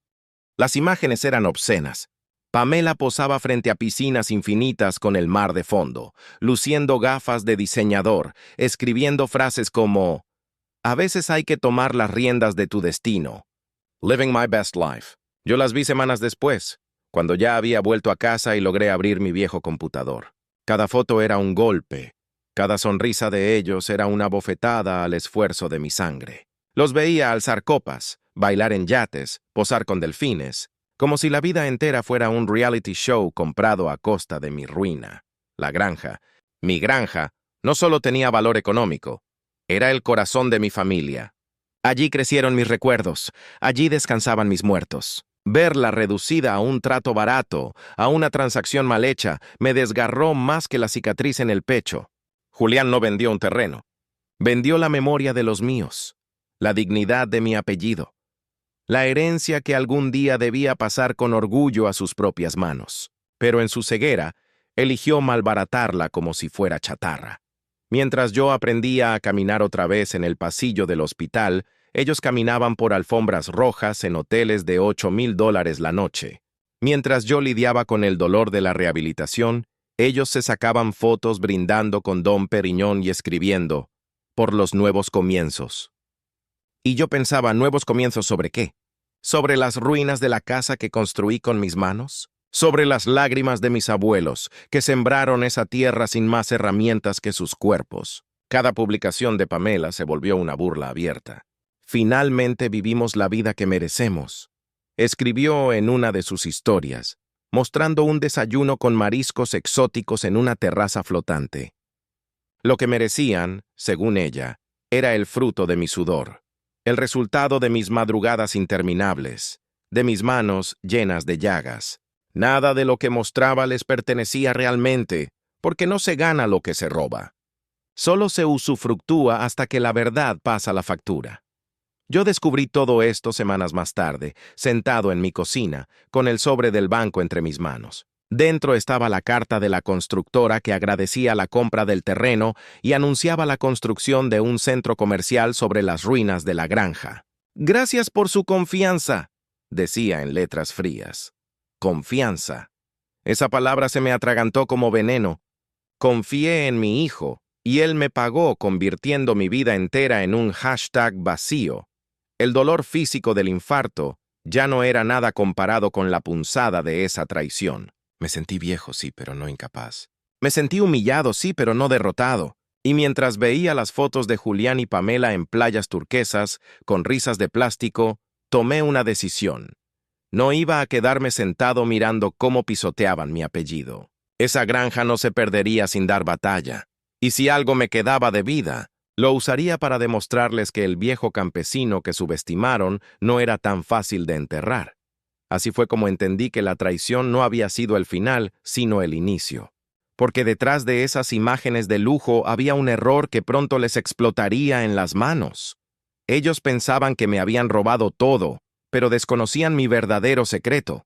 Las imágenes eran obscenas. Pamela posaba frente a piscinas infinitas con el mar de fondo, luciendo gafas de diseñador, escribiendo frases como: "A veces hay que tomar las riendas de tu destino. Living my best life". Yo las vi semanas después, cuando ya había vuelto a casa y logré abrir mi viejo computador. Cada foto era un golpe. Cada sonrisa de ellos era una bofetada al esfuerzo de mi sangre. Los veía alzar copas, bailar en yates, posar con delfines, como si la vida entera fuera un reality show comprado a costa de mi ruina. La granja, mi granja, no solo tenía valor económico, era el corazón de mi familia. Allí crecieron mis recuerdos, allí descansaban mis muertos. Verla reducida a un trato barato, a una transacción mal hecha, me desgarró más que la cicatriz en el pecho. Julián no vendió un terreno. Vendió la memoria de los míos, la dignidad de mi apellido, la herencia que algún día debía pasar con orgullo a sus propias manos. Pero en su ceguera, eligió malbaratarla como si fuera chatarra. Mientras yo aprendía a caminar otra vez en el pasillo del hospital, ellos caminaban por alfombras rojas en hoteles de $8,000 la noche. Mientras yo lidiaba con el dolor de la rehabilitación, ellos se sacaban fotos brindando con Dom Perignon y escribiendo: "Por los nuevos comienzos". Y yo pensaba, ¿nuevos comienzos sobre qué? ¿Sobre las ruinas de la casa que construí con mis manos? ¿Sobre las lágrimas de mis abuelos, que sembraron esa tierra sin más herramientas que sus cuerpos? Cada publicación de Pamela se volvió una burla abierta. Finalmente vivimos la vida que merecemos, escribió en una de sus historias, mostrando un desayuno con mariscos exóticos en una terraza flotante. Lo que merecían, según ella, era el fruto de mi sudor, el resultado de mis madrugadas interminables, de mis manos llenas de llagas. Nada de lo que mostraba les pertenecía realmente, porque no se gana lo que se roba. Solo se usufructúa hasta que la verdad pasa la factura. Yo descubrí todo esto semanas más tarde, sentado en mi cocina, con el sobre del banco entre mis manos. Dentro estaba la carta de la constructora que agradecía la compra del terreno y anunciaba la construcción de un centro comercial sobre las ruinas de la granja. «Gracias por su confianza», decía en letras frías. Confianza. Esa palabra se me atragantó como veneno. Confié en mi hijo, y él me pagó convirtiendo mi vida entera en un hashtag vacío. El dolor físico del infarto ya no era nada comparado con la punzada de esa traición. Me sentí viejo, sí, pero no incapaz. Me sentí humillado, sí, pero no derrotado. Y mientras veía las fotos de Julián y Pamela en playas turquesas, con risas de plástico, tomé una decisión. No iba a quedarme sentado mirando cómo pisoteaban mi apellido. Esa granja no se perdería sin dar batalla. Y si algo me quedaba de vida, lo usaría para demostrarles que el viejo campesino que subestimaron no era tan fácil de enterrar. Así fue como entendí que la traición no había sido el final, sino el inicio. Porque detrás de esas imágenes de lujo había un error que pronto les explotaría en las manos. Ellos pensaban que me habían robado todo, pero desconocían mi verdadero secreto.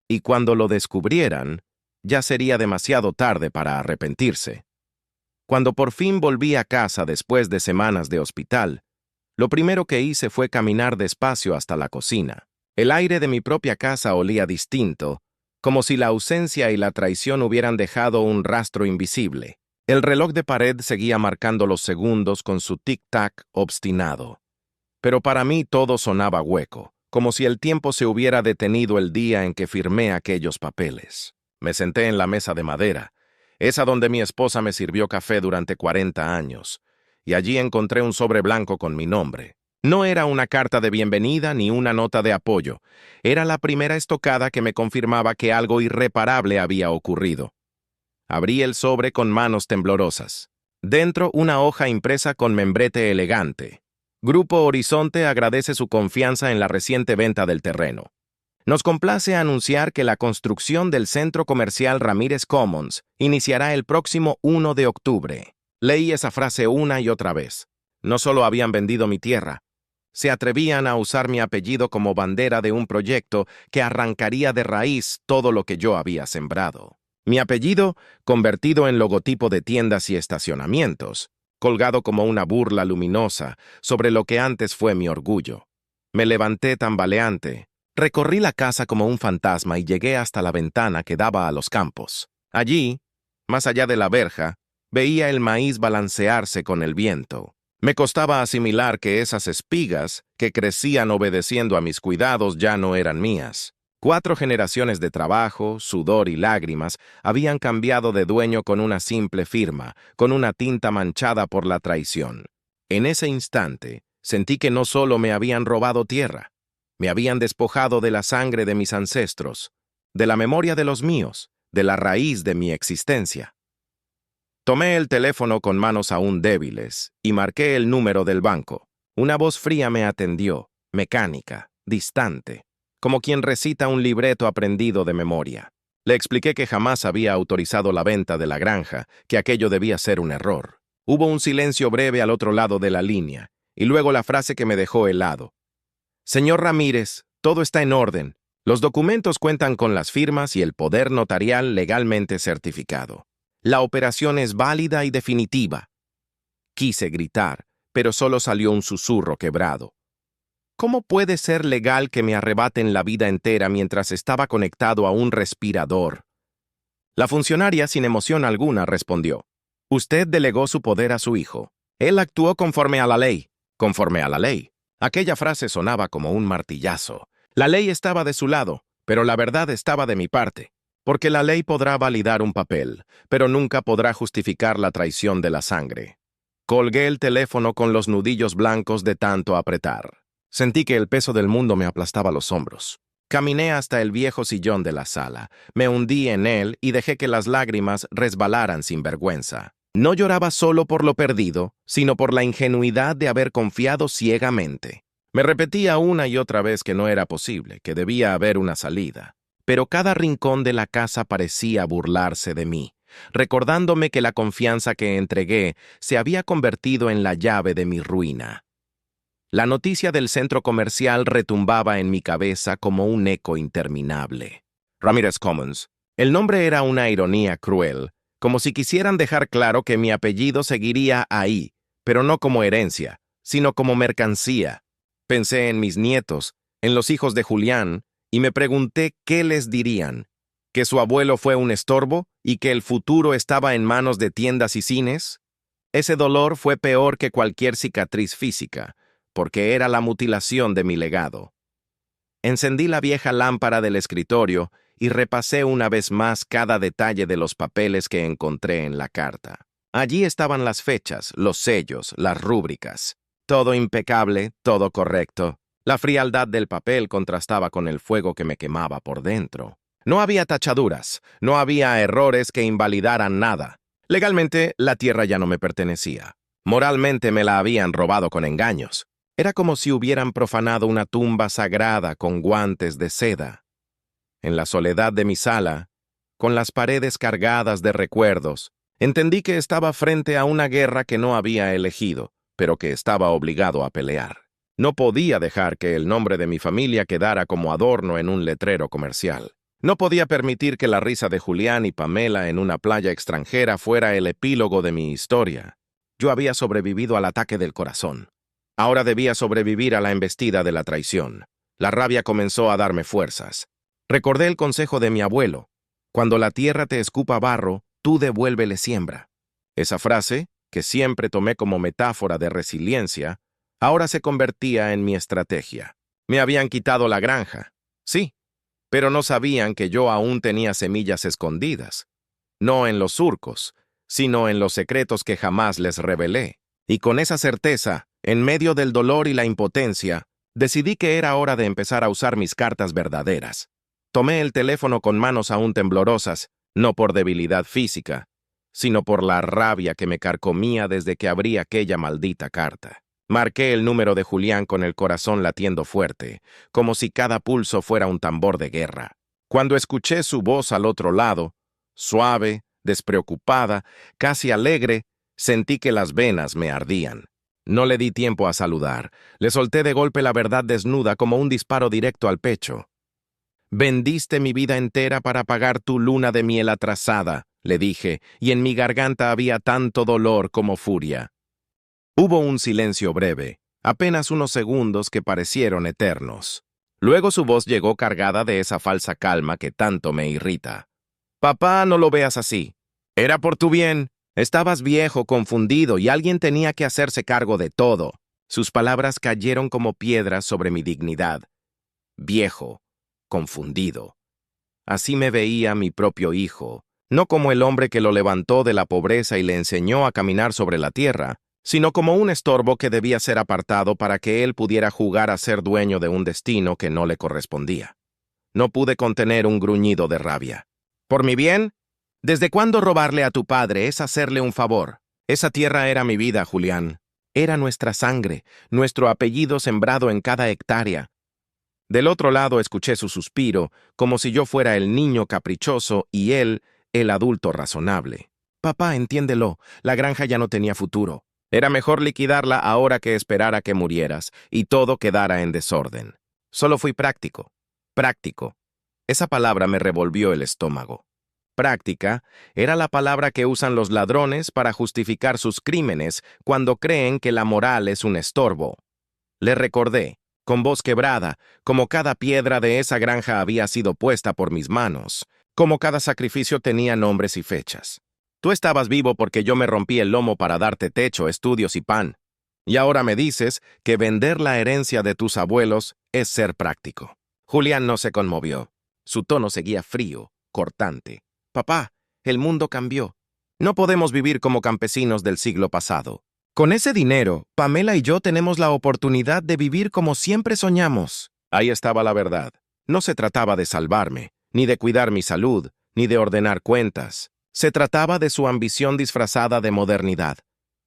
Y cuando lo descubrieran, ya sería demasiado tarde para arrepentirse. Cuando por fin volví a casa después de semanas de hospital, lo primero que hice fue caminar despacio hasta la cocina. El aire de mi propia casa olía distinto, como si la ausencia y la traición hubieran dejado un rastro invisible. El reloj de pared seguía marcando los segundos con su tic-tac obstinado. Pero para mí todo sonaba hueco, como si el tiempo se hubiera detenido el día en que firmé aquellos papeles. Me senté en la mesa de madera, esa donde mi esposa me sirvió café durante 40 años, y allí encontré un sobre blanco con mi nombre. No era una carta de bienvenida ni una nota de apoyo. Era la primera estocada que me confirmaba que algo irreparable había ocurrido. Abrí el sobre con manos temblorosas. Dentro, una hoja impresa con membrete elegante. Grupo Horizonte agradece su confianza en la reciente venta del terreno. Nos complace anunciar que la construcción del Centro Comercial Ramírez Commons iniciará el próximo 1 de octubre. Leí esa frase una y otra vez. No solo habían vendido mi tierra, se atrevían a usar mi apellido como bandera de un proyecto que arrancaría de raíz todo lo que yo había sembrado. Mi apellido, convertido en logotipo de tiendas y estacionamientos, colgado como una burla luminosa sobre lo que antes fue mi orgullo. Me levanté tambaleante, recorrí la casa como un fantasma y llegué hasta la ventana que daba a los campos. Allí, más allá de la verja, veía el maíz balancearse con el viento. Me costaba asimilar que esas espigas, que crecían obedeciendo a mis cuidados, ya no eran mías. 4 generaciones de trabajo, sudor y lágrimas habían cambiado de dueño con una simple firma, con una tinta manchada por la traición. En ese instante, sentí que no solo me habían robado tierra, me habían despojado de la sangre de mis ancestros, de la memoria de los míos, de la raíz de mi existencia. Tomé el teléfono con manos aún débiles y marqué el número del banco. Una voz fría me atendió, mecánica, distante, como quien recita un libreto aprendido de memoria. Le expliqué que jamás había autorizado la venta de la granja, que aquello debía ser un error. Hubo un silencio breve al otro lado de la línea, y luego la frase que me dejó helado. Señor Ramírez, todo está en orden. Los documentos cuentan con las firmas y el poder notarial legalmente certificado. La operación es válida y definitiva. Quise gritar, pero solo salió un susurro quebrado. ¿Cómo puede ser legal que me arrebaten la vida entera mientras estaba conectado a un respirador? La funcionaria, sin emoción alguna, respondió. Usted delegó su poder a su hijo. Él actuó conforme a la ley. Conforme a la ley. Aquella frase sonaba como un martillazo. La ley estaba de su lado, pero la verdad estaba de mi parte. Porque la ley podrá validar un papel, pero nunca podrá justificar la traición de la sangre. Colgué el teléfono con los nudillos blancos de tanto apretar. Sentí que el peso del mundo me aplastaba los hombros. Caminé hasta el viejo sillón de la sala, me hundí en él y dejé que las lágrimas resbalaran sin vergüenza. No lloraba solo por lo perdido, sino por la ingenuidad de haber confiado ciegamente. Me repetía una y otra vez que no era posible, que debía haber una salida. Pero cada rincón de la casa parecía burlarse de mí, recordándome que la confianza que entregué se había convertido en la llave de mi ruina. La noticia del centro comercial retumbaba en mi cabeza como un eco interminable. Ramírez Commons. El nombre era una ironía cruel, como si quisieran dejar claro que mi apellido seguiría ahí, pero no como herencia, sino como mercancía. Pensé en mis nietos, en los hijos de Julián, y me pregunté qué les dirían, que su abuelo fue un estorbo y que el futuro estaba en manos de tiendas y cines. Ese dolor fue peor que cualquier cicatriz física, porque era la mutilación de mi legado. Encendí la vieja lámpara del escritorio y repasé una vez más cada detalle de los papeles que encontré en la carta. Allí estaban las fechas, los sellos, las rúbricas. Todo impecable, todo correcto. La frialdad del papel contrastaba con el fuego que me quemaba por dentro. No había tachaduras, no había errores que invalidaran nada. Legalmente, la tierra ya no me pertenecía. Moralmente me la habían robado con engaños. Era como si hubieran profanado una tumba sagrada con guantes de seda. En la soledad de mi sala, con las paredes cargadas de recuerdos, entendí que estaba frente a una guerra que no había elegido, pero que estaba obligado a pelear. No podía dejar que el nombre de mi familia quedara como adorno en un letrero comercial. No podía permitir que la risa de Julián y Pamela en una playa extranjera fuera el epílogo de mi historia. Yo había sobrevivido al ataque del corazón. Ahora debía sobrevivir a la embestida de la traición. La rabia comenzó a darme fuerzas. Recordé el consejo de mi abuelo: cuando la tierra te escupa barro, tú devuélvele siembra. Esa frase, que siempre tomé como metáfora de resiliencia, ahora se convertía en mi estrategia. Me habían quitado la granja, sí, pero no sabían que yo aún tenía semillas escondidas. No en los surcos, sino en los secretos que jamás les revelé. Y con esa certeza, en medio del dolor y la impotencia, decidí que era hora de empezar a usar mis cartas verdaderas. Tomé el teléfono con manos aún temblorosas, no por debilidad física, sino por la rabia que me carcomía desde que abrí aquella maldita carta. Marqué el número de Julián con el corazón latiendo fuerte, como si cada pulso fuera un tambor de guerra. Cuando escuché su voz al otro lado, suave, despreocupada, casi alegre, sentí que las venas me ardían. No le di tiempo a saludar. Le solté de golpe la verdad desnuda como un disparo directo al pecho. «Vendiste mi vida entera para pagar tu luna de miel atrasada», le dije, y en mi garganta había tanto dolor como furia. Hubo un silencio breve, apenas unos segundos que parecieron eternos. Luego su voz llegó cargada de esa falsa calma que tanto me irrita. «Papá, no lo veas así. Era por tu bien. Estabas viejo, confundido, y alguien tenía que hacerse cargo de todo». Sus palabras cayeron como piedras sobre mi dignidad. Viejo, confundido. Así me veía mi propio hijo, no como el hombre que lo levantó de la pobreza y le enseñó a caminar sobre la tierra, sino como un estorbo que debía ser apartado para que él pudiera jugar a ser dueño de un destino que no le correspondía. No pude contener un gruñido de rabia. «¿Por mi bien? ¿Desde cuándo robarle a tu padre es hacerle un favor? Esa tierra era mi vida, Julián. Era nuestra sangre, nuestro apellido sembrado en cada hectárea». Del otro lado escuché su suspiro, como si yo fuera el niño caprichoso y él, el adulto razonable. «Papá, entiéndelo, la granja ya no tenía futuro. Era mejor liquidarla ahora que esperar a que murieras y todo quedara en desorden. Solo fui práctico. Práctico». Esa palabra me revolvió el estómago. Práctica era la palabra que usan los ladrones para justificar sus crímenes cuando creen que la moral es un estorbo. Le recordé, con voz quebrada, como cada piedra de esa granja había sido puesta por mis manos, como cada sacrificio tenía nombres y fechas. Tú estabas vivo porque yo me rompí el lomo para darte techo, estudios y pan. Y ahora me dices que vender la herencia de tus abuelos es ser práctico. Julián no se conmovió. Su tono seguía frío, cortante. «Papá, el mundo cambió. No podemos vivir como campesinos del siglo pasado. Con ese dinero, Pamela y yo tenemos la oportunidad de vivir como siempre soñamos». Ahí estaba la verdad. No se trataba de salvarme, ni de cuidar mi salud, ni de ordenar cuentas. Se trataba de su ambición disfrazada de modernidad.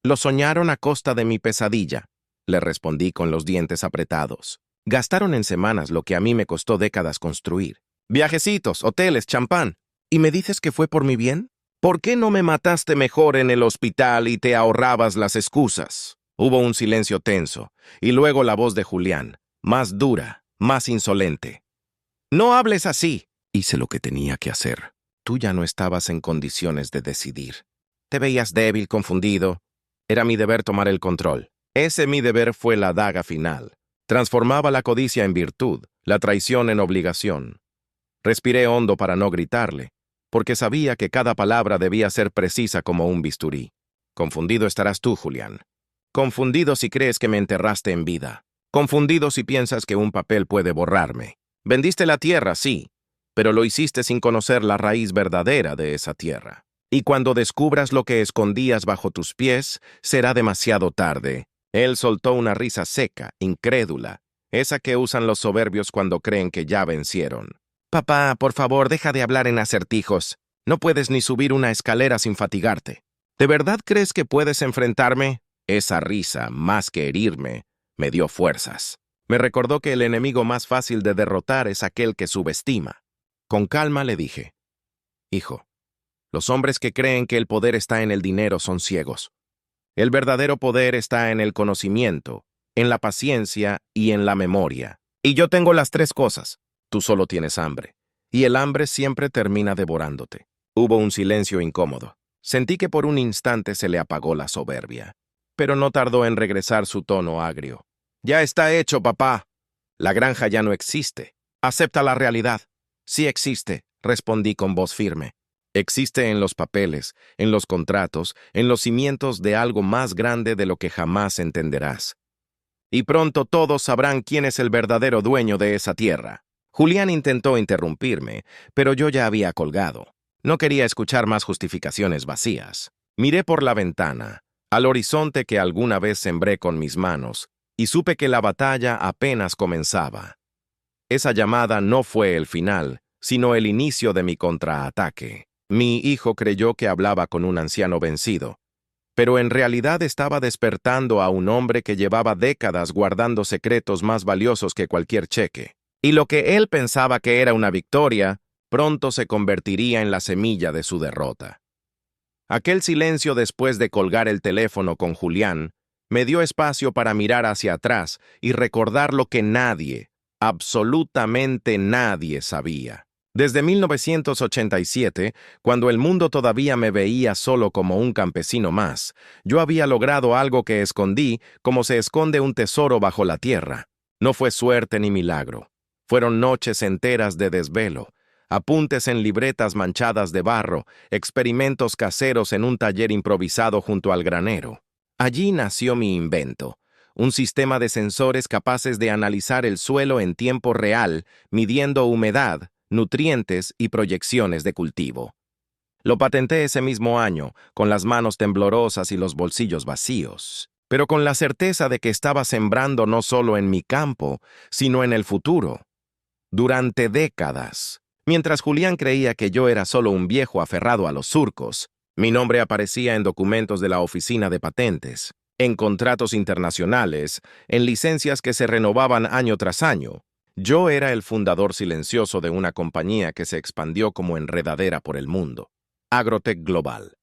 «Lo soñaron a costa de mi pesadilla», le respondí con los dientes apretados. «Gastaron en semanas lo que a mí me costó décadas construir. Viajecitos, hoteles, champán. ¿Y me dices que fue por mi bien? ¿Por qué no me mataste mejor en el hospital y te ahorrabas las excusas?» Hubo un silencio tenso, y luego la voz de Julián, más dura, más insolente. «No hables así». Hice lo que tenía que hacer. Tú ya no estabas en condiciones de decidir. Te veías débil, confundido. Era mi deber tomar el control. Ese mi deber fue la daga final. Transformaba la codicia en virtud, la traición en obligación. Respiré hondo para no gritarle, porque sabía que cada palabra debía ser precisa como un bisturí. «Confundido estarás tú, Julián. Confundido si crees que me enterraste en vida. Confundido si piensas que un papel puede borrarme. Vendiste la tierra, sí, pero lo hiciste sin conocer la raíz verdadera de esa tierra. Y cuando descubras lo que escondías bajo tus pies, será demasiado tarde. Él soltó una risa seca, incrédula, esa que usan los soberbios cuando creen que ya vencieron. Papá, por favor, deja de hablar en acertijos. No puedes ni subir una escalera sin fatigarte. ¿De verdad crees que puedes enfrentarme? Esa risa, más que herirme, me dio fuerzas. Me recordó que el enemigo más fácil de derrotar es aquel que subestima. Con calma le dije, hijo, los hombres que creen que el poder está en el dinero son ciegos. El verdadero poder está en el conocimiento, en la paciencia y en la memoria. Y yo tengo las tres cosas. Tú solo tienes hambre. Y el hambre siempre termina devorándote. Hubo un silencio incómodo. Sentí que por un instante se le apagó la soberbia. Pero no tardó en regresar su tono agrio. Ya está hecho, papá. La granja ya no existe. Acepta la realidad. Sí existe, respondí con voz firme. Existe en los papeles, en los contratos, en los cimientos de algo más grande de lo que jamás entenderás. Y pronto todos sabrán quién es el verdadero dueño de esa tierra. Julián intentó interrumpirme, pero yo ya había colgado. No quería escuchar más justificaciones vacías. Miré por la ventana, al horizonte que alguna vez sembré con mis manos, y supe que la batalla apenas comenzaba. Esa llamada no fue el final, sino el inicio de mi contraataque. Mi hijo creyó que hablaba con un anciano vencido, pero en realidad estaba despertando a un hombre que llevaba décadas guardando secretos más valiosos que cualquier cheque. Y lo que él pensaba que era una victoria, pronto se convertiría en la semilla de su derrota. Aquel silencio después de colgar el teléfono con Julián me dio espacio para mirar hacia atrás y recordar lo que nadie, absolutamente nadie sabía. Desde 1987, cuando el mundo todavía me veía solo como un campesino más, yo había logrado algo que escondí como se esconde un tesoro bajo la tierra. No fue suerte ni milagro. Fueron noches enteras de desvelo, apuntes en libretas manchadas de barro, experimentos caseros en un taller improvisado junto al granero. Allí nació mi invento, un sistema de sensores capaces de analizar el suelo en tiempo real, midiendo humedad, nutrientes y proyecciones de cultivo. Lo patenté ese mismo año, con las manos temblorosas y los bolsillos vacíos, pero con la certeza de que estaba sembrando no solo en mi campo, sino en el futuro. Durante décadas, mientras Julián creía que yo era solo un viejo aferrado a los surcos, mi nombre aparecía en documentos de la Oficina de Patentes, en contratos internacionales, en licencias que se renovaban año tras año. Yo era el fundador silencioso de una compañía que se expandió como enredadera por el mundo, Agrotech Global.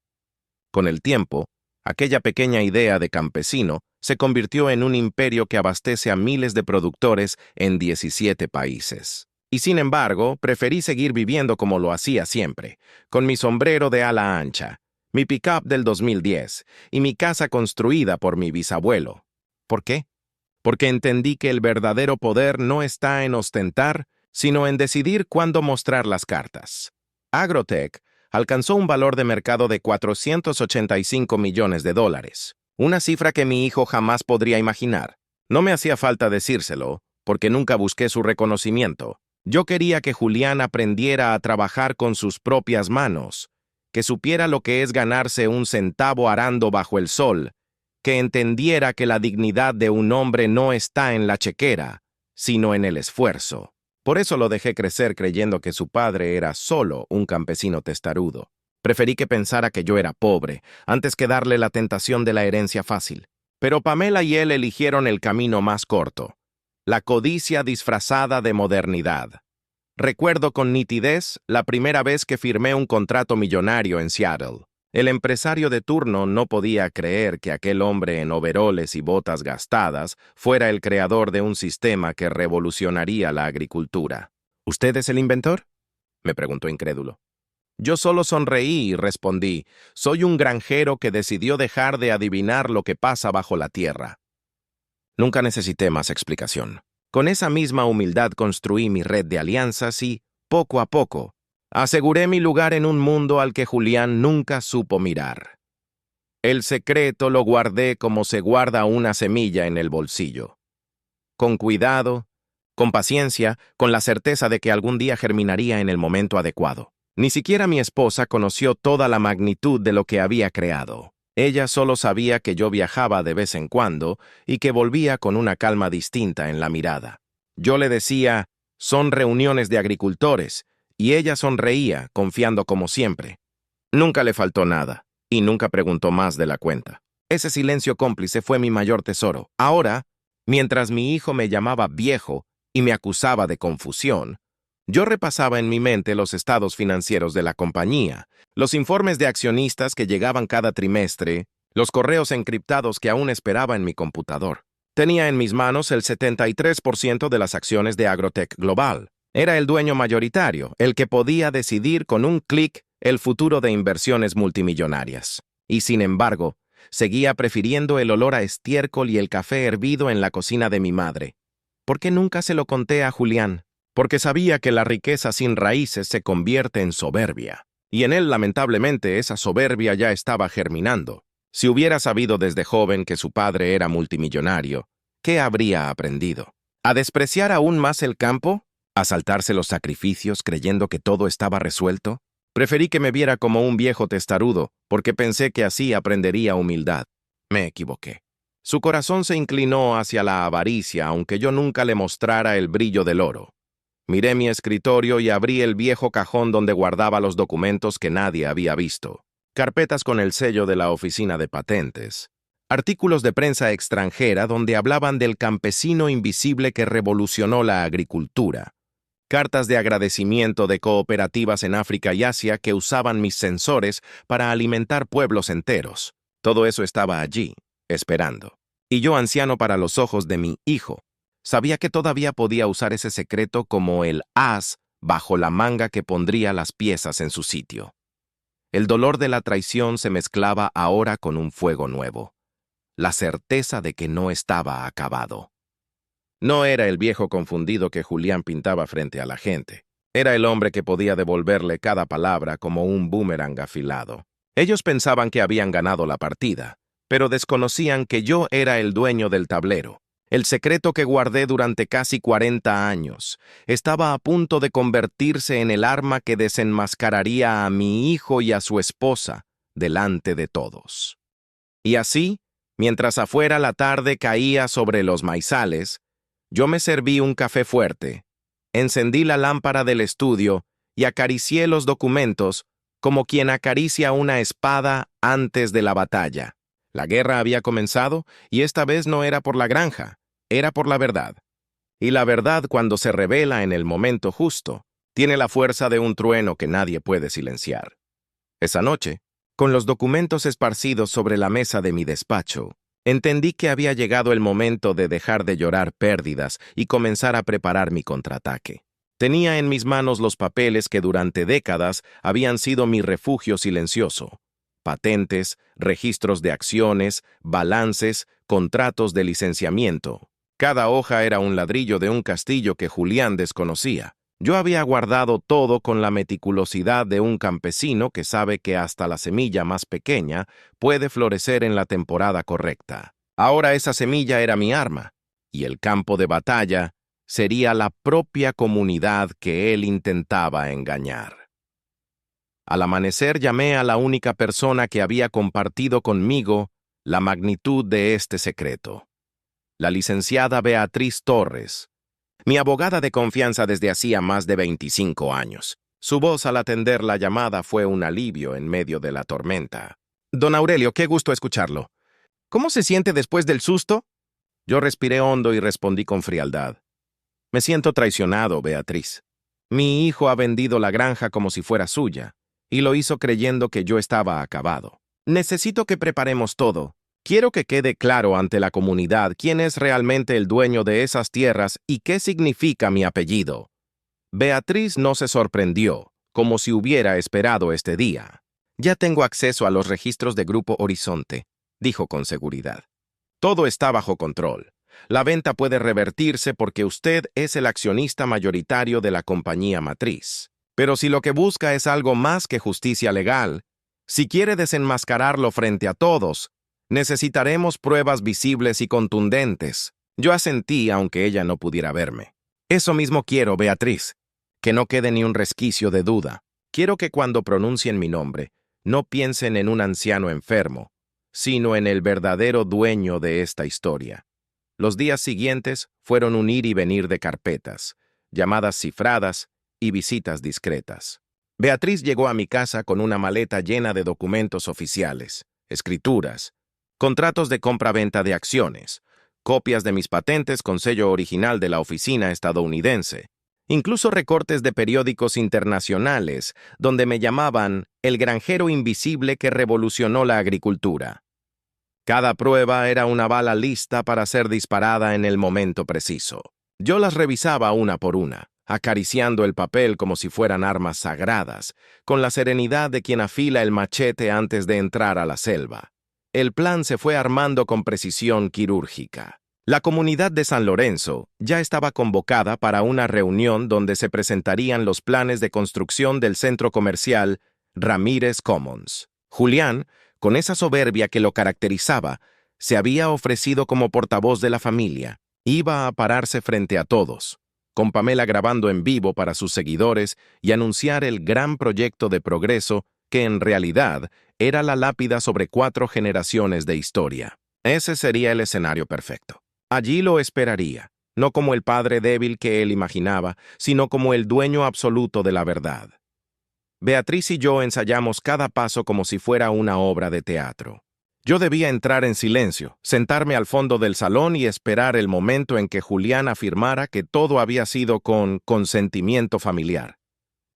Con el tiempo, aquella pequeña idea de campesino se convirtió en un imperio que abastece a miles de productores en 17 países. Y sin embargo, preferí seguir viviendo como lo hacía siempre, con mi sombrero de ala ancha, mi pick-up del 2010 y mi casa construida por mi bisabuelo. ¿Por qué? Porque entendí que el verdadero poder no está en ostentar, sino en decidir cuándo mostrar las cartas. Agrotech alcanzó un valor de mercado de $485 millones, una cifra que mi hijo jamás podría imaginar. No me hacía falta decírselo, porque nunca busqué su reconocimiento. Yo quería que Julián aprendiera a trabajar con sus propias manos, que supiera lo que es ganarse un centavo arando bajo el sol, que entendiera que la dignidad de un hombre no está en la chequera, sino en el esfuerzo. Por eso lo dejé crecer creyendo que su padre era solo un campesino testarudo. Preferí que pensara que yo era pobre, antes que darle la tentación de la herencia fácil. Pero Pamela y él eligieron el camino más corto, la codicia disfrazada de modernidad. Recuerdo con nitidez la primera vez que firmé un contrato millonario en Seattle. El empresario de turno no podía creer que aquel hombre en overoles y botas gastadas fuera el creador de un sistema que revolucionaría la agricultura. ¿Usted es el inventor?, me preguntó incrédulo. Yo solo sonreí y respondí, soy un granjero que decidió dejar de adivinar lo que pasa bajo la tierra. Nunca necesité más explicación. Con esa misma humildad construí mi red de alianzas y, poco a poco, aseguré mi lugar en un mundo al que Julián nunca supo mirar. El secreto lo guardé como se guarda una semilla en el bolsillo. con cuidado, con paciencia, con la certeza de que algún día germinaría en el momento adecuado. Ni siquiera mi esposa conoció toda la magnitud de lo que había creado. Ella solo sabía que yo viajaba de vez en cuando y que volvía con una calma distinta en la mirada. Yo le decía, son reuniones de agricultores, y ella sonreía, confiando como siempre. Nunca le faltó nada, y nunca preguntó más de la cuenta. Ese silencio cómplice fue mi mayor tesoro. Ahora, mientras mi hijo me llamaba viejo y me acusaba de confusión, yo repasaba en mi mente los estados financieros de la compañía, los informes de accionistas que llegaban cada trimestre, los correos encriptados que aún esperaba en mi computador. Tenía en mis manos el 73% de las acciones de Agrotech Global. Era el dueño mayoritario, el que podía decidir con un clic el futuro de inversiones multimillonarias. Y sin embargo, seguía prefiriendo el olor a estiércol y el café hervido en la cocina de mi madre. ¿Por qué nunca se lo conté a Julián? Porque sabía que la riqueza sin raíces se convierte en soberbia. Y en él, lamentablemente, esa soberbia ya estaba germinando. Si hubiera sabido desde joven que su padre era multimillonario, ¿qué habría aprendido? ¿A despreciar aún más el campo? ¿A saltarse los sacrificios creyendo que todo estaba resuelto? Preferí que me viera como un viejo testarudo, porque pensé que así aprendería humildad. Me equivoqué. Su corazón se inclinó hacia la avaricia, aunque yo nunca le mostrara el brillo del oro. Miré mi escritorio y abrí el viejo cajón donde guardaba los documentos que nadie había visto. Carpetas con el sello de la oficina de patentes. Artículos de prensa extranjera donde hablaban del campesino invisible que revolucionó la agricultura. Cartas de agradecimiento de cooperativas en África y Asia que usaban mis sensores para alimentar pueblos enteros. Todo eso estaba allí, esperando. Y yo, anciano para los ojos de mi hijo, sabía que todavía podía usar ese secreto como el as bajo la manga que pondría las piezas en su sitio. El dolor de la traición se mezclaba ahora con un fuego nuevo. La certeza de que no estaba acabado. No era el viejo confundido que Julián pintaba frente a la gente. Era el hombre que podía devolverle cada palabra como un boomerang afilado. Ellos pensaban que habían ganado la partida, pero desconocían que yo era el dueño del tablero. El secreto que guardé durante casi 40 años estaba a punto de convertirse en el arma que desenmascararía a mi hijo y a su esposa delante de todos. Y así, mientras afuera la tarde caía sobre los maizales, yo me serví un café fuerte, encendí la lámpara del estudio y acaricié los documentos como quien acaricia una espada antes de la batalla. La guerra había comenzado y esta vez no era por la granja, era por la verdad. Y la verdad, cuando se revela en el momento justo, tiene la fuerza de un trueno que nadie puede silenciar. Esa noche, con los documentos esparcidos sobre la mesa de mi despacho, entendí que había llegado el momento de dejar de llorar pérdidas y comenzar a preparar mi contraataque. Tenía en mis manos los papeles que durante décadas habían sido mi refugio silencioso. Patentes, registros de acciones, balances, contratos de licenciamiento. Cada hoja era un ladrillo de un castillo que Julián desconocía. Yo había guardado todo con la meticulosidad de un campesino que sabe que hasta la semilla más pequeña puede florecer en la temporada correcta. Ahora esa semilla era mi arma, y el campo de batalla sería la propia comunidad que él intentaba engañar. Al amanecer llamé a la única persona que había compartido conmigo la magnitud de este secreto. La licenciada Beatriz Torres, mi abogada de confianza desde hacía más de 25 años. Su voz al atender la llamada fue un alivio en medio de la tormenta. Don Aurelio, qué gusto escucharlo. ¿Cómo se siente después del susto? Yo respiré hondo y respondí con frialdad. Me siento traicionado, Beatriz. Mi hijo ha vendido la granja como si fuera suya, y lo hizo creyendo que yo estaba acabado. Necesito que preparemos todo. Quiero que quede claro ante la comunidad quién es realmente el dueño de esas tierras y qué significa mi apellido. Beatriz no se sorprendió, como si hubiera esperado este día. Ya tengo acceso a los registros de Grupo Horizonte, dijo con seguridad. Todo está bajo control. La venta puede revertirse porque usted es el accionista mayoritario de la compañía matriz. Pero si lo que busca es algo más que justicia legal, si quiere desenmascararlo frente a todos, necesitaremos pruebas visibles y contundentes. Yo asentí aunque ella no pudiera verme. Eso mismo quiero, Beatriz, que no quede ni un resquicio de duda. Quiero que cuando pronuncien mi nombre, no piensen en un anciano enfermo, sino en el verdadero dueño de esta historia. Los días siguientes fueron un ir y venir de carpetas, llamadas cifradas y visitas discretas. Beatriz llegó a mi casa con una maleta llena de documentos oficiales, escrituras, contratos de compra-venta de acciones, copias de mis patentes con sello original de la oficina estadounidense, incluso recortes de periódicos internacionales donde me llamaban el granjero invisible que revolucionó la agricultura. Cada prueba era una bala lista para ser disparada en el momento preciso. Yo las revisaba una por una, acariciando el papel como si fueran armas sagradas, con la serenidad de quien afila el machete antes de entrar a la selva. El plan se fue armando con precisión quirúrgica. La comunidad de San Lorenzo ya estaba convocada para una reunión donde se presentarían los planes de construcción del centro comercial Ramírez Commons. Julián, con esa soberbia que lo caracterizaba, se había ofrecido como portavoz de la familia. Iba a pararse frente a todos, con Pamela grabando en vivo para sus seguidores y anunciar el gran proyecto de progreso que en realidad era la lápida sobre 4 generaciones de historia. Ese sería el escenario perfecto. Allí lo esperaría, no como el padre débil que él imaginaba, sino como el dueño absoluto de la verdad. Beatriz y yo ensayamos cada paso como si fuera una obra de teatro. Yo debía entrar en silencio, sentarme al fondo del salón y esperar el momento en que Julián afirmara que todo había sido con consentimiento familiar.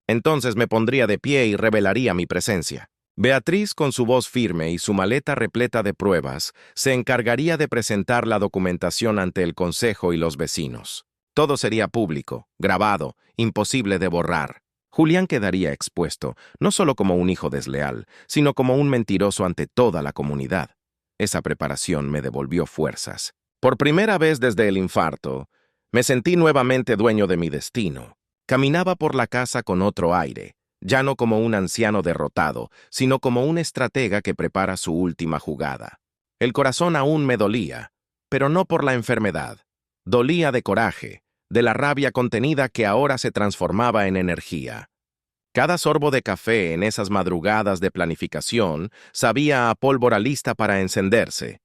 Entonces me pondría de pie y revelaría mi presencia. Beatriz, con su voz firme y su maleta repleta de pruebas, se encargaría de presentar la documentación ante el consejo y los vecinos. Todo sería público, grabado, imposible de borrar. Julián quedaría expuesto, no solo como un hijo desleal, sino como un mentiroso ante toda la comunidad. Esa preparación me devolvió fuerzas. Por primera vez desde el infarto, me sentí nuevamente dueño de mi destino. Caminaba por la casa con otro aire, ya no como un anciano derrotado, sino como un estratega que prepara su última jugada. El corazón aún me dolía, pero no por la enfermedad. Dolía de coraje, de la rabia contenida que ahora se transformaba en energía. Cada sorbo de café en esas madrugadas de planificación sabía a pólvora lista para encenderse.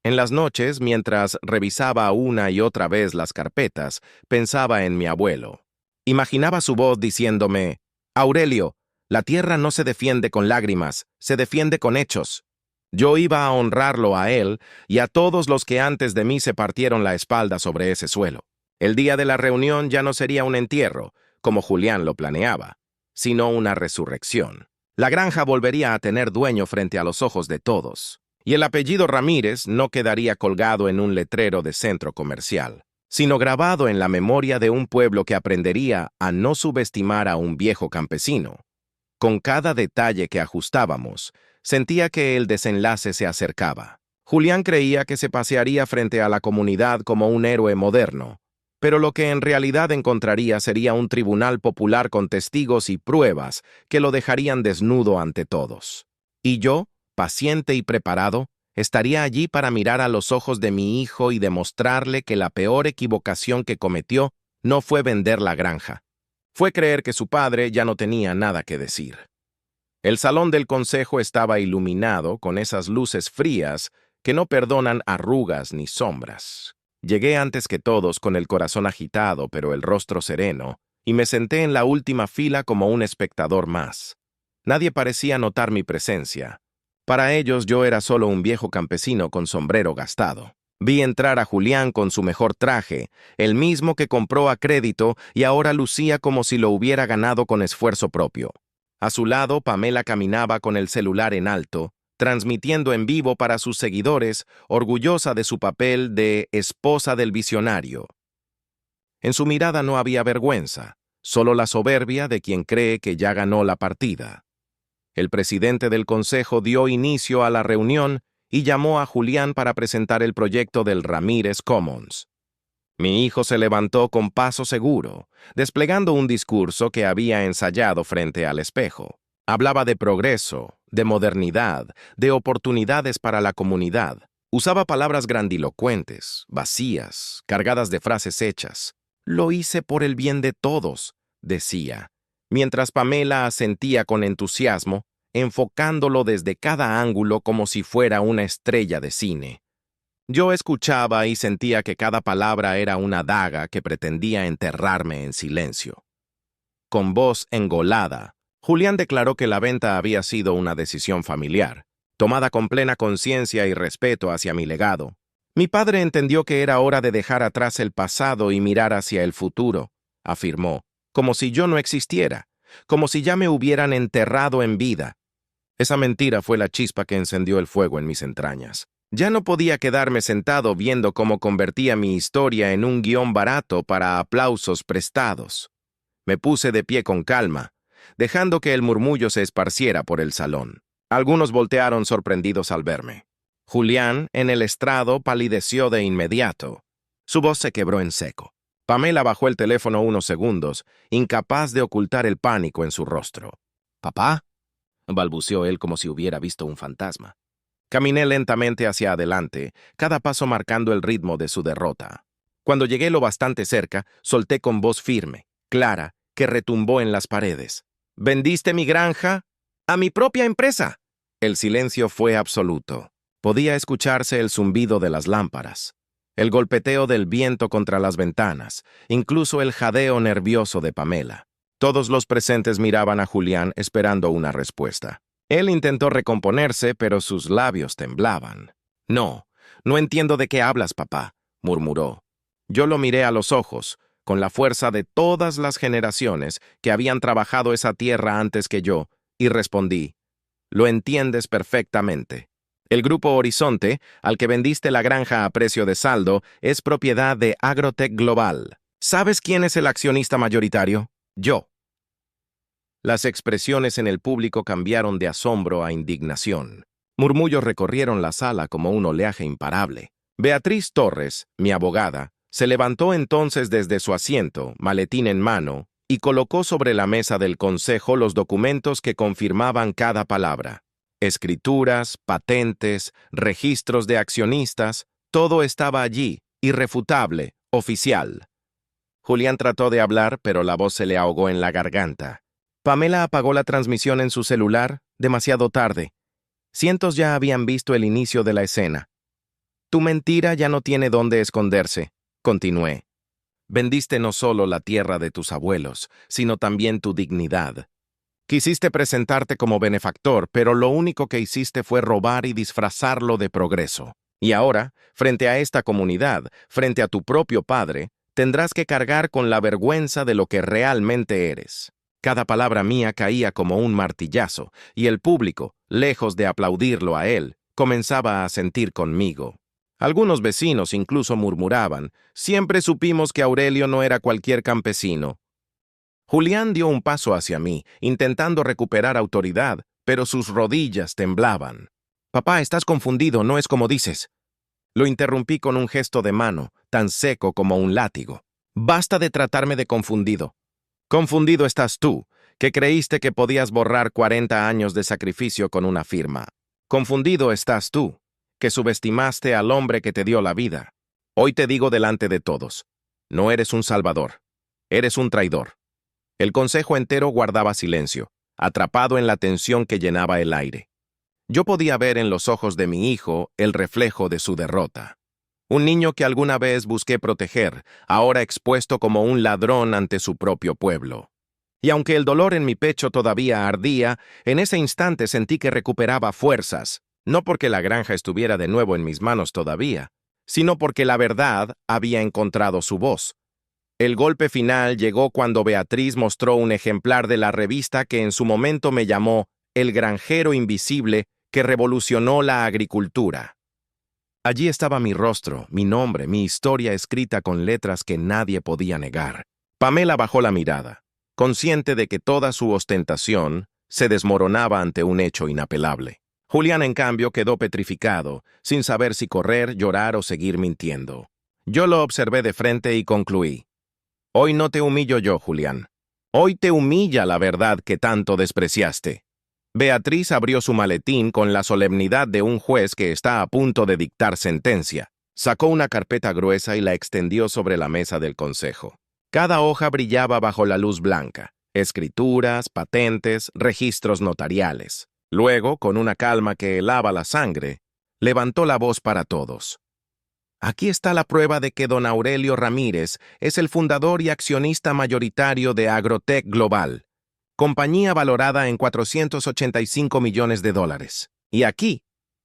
En las noches, mientras revisaba una y otra vez las carpetas, pensaba en mi abuelo. Imaginaba su voz diciéndome: «Aurelio, la tierra no se defiende con lágrimas, se defiende con hechos». Yo iba a honrarlo a él y a todos los que antes de mí se partieron la espalda sobre ese suelo. El día de la reunión ya no sería un entierro, como Julián lo planeaba, sino una resurrección. La granja volvería a tener dueño frente a los ojos de todos, y el apellido Ramírez no quedaría colgado en un letrero de centro comercial, sino grabado en la memoria de un pueblo que aprendería a no subestimar a un viejo campesino. Con cada detalle que ajustábamos, sentía que el desenlace se acercaba. Julián creía que se pasearía frente a la comunidad como un héroe moderno, pero lo que en realidad encontraría sería un tribunal popular con testigos y pruebas que lo dejarían desnudo ante todos. Y yo, paciente y preparado, estaría allí para mirar a los ojos de mi hijo y demostrarle que la peor equivocación que cometió no fue vender la granja. Fue creer que su padre ya no tenía nada que decir. El salón del consejo estaba iluminado con esas luces frías que no perdonan arrugas ni sombras. Llegué antes que todos con el corazón agitado pero el rostro sereno, y me senté en la última fila como un espectador más. Nadie parecía notar mi presencia. Para ellos yo era solo un viejo campesino con sombrero gastado. Vi entrar a Julián con su mejor traje, el mismo que compró a crédito y ahora lucía como si lo hubiera ganado con esfuerzo propio. A su lado, Pamela caminaba con el celular en alto, transmitiendo en vivo para sus seguidores, orgullosa de su papel de esposa del visionario. En su mirada no había vergüenza, solo la soberbia de quien cree que ya ganó la partida. El presidente del consejo dio inicio a la reunión y llamó a Julián para presentar el proyecto del Ramírez Commons. Mi hijo se levantó con paso seguro, desplegando un discurso que había ensayado frente al espejo. Hablaba de progreso, de modernidad, de oportunidades para la comunidad. Usaba palabras grandilocuentes, vacías, cargadas de frases hechas. Lo hice por el bien de todos, decía, mientras Pamela asentía con entusiasmo, enfocándolo desde cada ángulo como si fuera una estrella de cine. Yo escuchaba y sentía que cada palabra era una daga que pretendía enterrarme en silencio. Con voz engolada, Julián declaró que la venta había sido una decisión familiar, tomada con plena conciencia y respeto hacia mi legado. Mi padre entendió que era hora de dejar atrás el pasado y mirar hacia el futuro, afirmó, como si yo no existiera, como si ya me hubieran enterrado en vida. Esa mentira fue la chispa que encendió el fuego en mis entrañas. Ya no podía quedarme sentado viendo cómo convertía mi historia en un guión barato para aplausos prestados. Me puse de pie con calma, dejando que el murmullo se esparciera por el salón. Algunos voltearon sorprendidos al verme. Julián, en el estrado, palideció de inmediato. Su voz se quebró en seco. Pamela bajó el teléfono unos segundos, incapaz de ocultar el pánico en su rostro. «¿Papá?», balbuceó él como si hubiera visto un fantasma. Caminé lentamente hacia adelante, cada paso marcando el ritmo de su derrota. Cuando llegué lo bastante cerca, solté con voz firme, clara, que retumbó en las paredes. «¿Vendiste mi granja? ¡A mi propia empresa!». El silencio fue absoluto. Podía escucharse el zumbido de las lámparas, el golpeteo del viento contra las ventanas, incluso el jadeo nervioso de Pamela. Todos los presentes miraban a Julián esperando una respuesta. Él intentó recomponerse, pero sus labios temblaban. «No, no entiendo de qué hablas, papá», murmuró. Yo lo miré a los ojos, con la fuerza de todas las generaciones que habían trabajado esa tierra antes que yo, y respondí, «Lo entiendes perfectamente. El Grupo Horizonte, al que vendiste la granja a precio de saldo, es propiedad de Agrotech Global. ¿Sabes quién es el accionista mayoritario? Yo». Las expresiones en el público cambiaron de asombro a indignación. Murmullos recorrieron la sala como un oleaje imparable. Beatriz Torres, mi abogada, se levantó entonces desde su asiento, maletín en mano, y colocó sobre la mesa del consejo los documentos que confirmaban cada palabra. Escrituras, patentes, registros de accionistas, todo estaba allí, irrefutable, oficial. Julián trató de hablar, pero la voz se le ahogó en la garganta. Pamela apagó la transmisión en su celular, demasiado tarde. Cientos ya habían visto el inicio de la escena. «Tu mentira ya no tiene dónde esconderse», continué. «Vendiste no solo la tierra de tus abuelos, sino también tu dignidad. Quisiste presentarte como benefactor, pero lo único que hiciste fue robar y disfrazarlo de progreso. Y ahora, frente a esta comunidad, frente a tu propio padre, tendrás que cargar con la vergüenza de lo que realmente eres». Cada palabra mía caía como un martillazo, y el público, lejos de aplaudirlo a él, comenzaba a sentir conmigo. Algunos vecinos incluso murmuraban, «Siempre supimos que Aurelio no era cualquier campesino». Julián dio un paso hacia mí, intentando recuperar autoridad, pero sus rodillas temblaban. «Papá, estás confundido, no es como dices». Lo interrumpí con un gesto de mano, tan seco como un látigo. «Basta de tratarme de confundido. Confundido estás tú, que creíste que podías borrar 40 años de sacrificio con una firma. Confundido estás tú, que subestimaste al hombre que te dio la vida. Hoy te digo delante de todos, no eres un salvador, eres un traidor». El consejo entero guardaba silencio, atrapado en la tensión que llenaba el aire. Yo podía ver en los ojos de mi hijo el reflejo de su derrota. Un niño que alguna vez busqué proteger, ahora expuesto como un ladrón ante su propio pueblo. Y aunque el dolor en mi pecho todavía ardía, en ese instante sentí que recuperaba fuerzas, no porque la granja estuviera de nuevo en mis manos todavía, sino porque la verdad había encontrado su voz. El golpe final llegó cuando Beatriz mostró un ejemplar de la revista que en su momento me llamó El granjero invisible que revolucionó la agricultura. Allí estaba mi rostro, mi nombre, mi historia escrita con letras que nadie podía negar. Pamela bajó la mirada, consciente de que toda su ostentación se desmoronaba ante un hecho inapelable. Julián, en cambio, quedó petrificado, sin saber si correr, llorar o seguir mintiendo. Yo lo observé de frente y concluí. «Hoy no te humillo yo, Julián. Hoy te humilla la verdad que tanto despreciaste». Beatriz abrió su maletín con la solemnidad de un juez que está a punto de dictar sentencia. Sacó una carpeta gruesa y la extendió sobre la mesa del consejo. Cada hoja brillaba bajo la luz blanca. Escrituras, patentes, registros notariales. Luego, con una calma que helaba la sangre, levantó la voz para todos. Aquí está la prueba de que don Aurelio Ramírez es el fundador y accionista mayoritario de Agrotech Global, compañía valorada en 485 millones de dólares. Y aquí,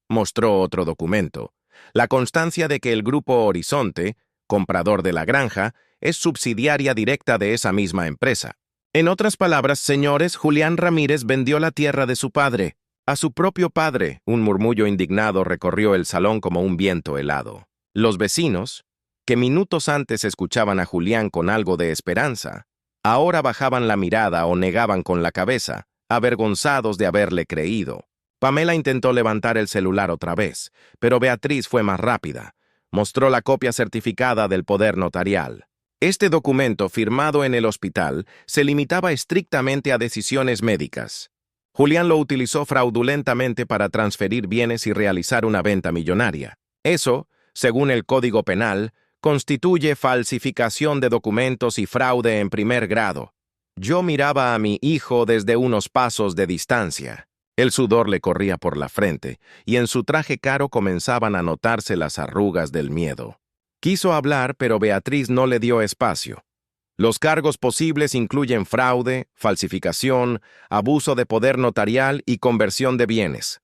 mostró otro documento, la constancia de que el Grupo Horizonte, comprador de la granja, es subsidiaria directa de esa misma empresa. En otras palabras, señores, Julián Ramírez vendió la tierra de su padre. A su propio padre. Un murmullo indignado recorrió el salón como un viento helado. Los vecinos, que minutos antes escuchaban a Julián con algo de esperanza, ahora bajaban la mirada o negaban con la cabeza, avergonzados de haberle creído. Pamela intentó levantar el celular otra vez, pero Beatriz fue más rápida. Mostró la copia certificada del poder notarial. Este documento, firmado en el hospital, se limitaba estrictamente a decisiones médicas. Julián lo utilizó fraudulentamente para transferir bienes y realizar una venta millonaria. Eso, según el Código Penal, constituye falsificación de documentos y fraude en primer grado. Yo miraba a mi hijo desde unos pasos de distancia. El sudor le corría por la frente, y en su traje caro comenzaban a notarse las arrugas del miedo. Quiso hablar, pero Beatriz no le dio espacio. Los cargos posibles incluyen fraude, falsificación, abuso de poder notarial y conversión de bienes.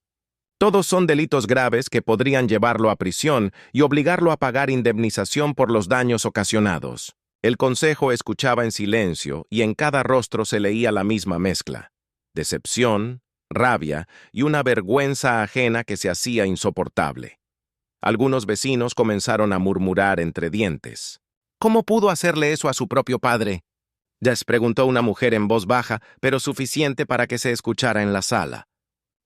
Todos son delitos graves que podrían llevarlo a prisión y obligarlo a pagar indemnización por los daños ocasionados. El consejo escuchaba en silencio y en cada rostro se leía la misma mezcla: decepción, rabia y una vergüenza ajena que se hacía insoportable. Algunos vecinos comenzaron a murmurar entre dientes. ¿Cómo pudo hacerle eso a su propio padre? Les preguntó una mujer en voz baja, pero suficiente para que se escuchara en la sala.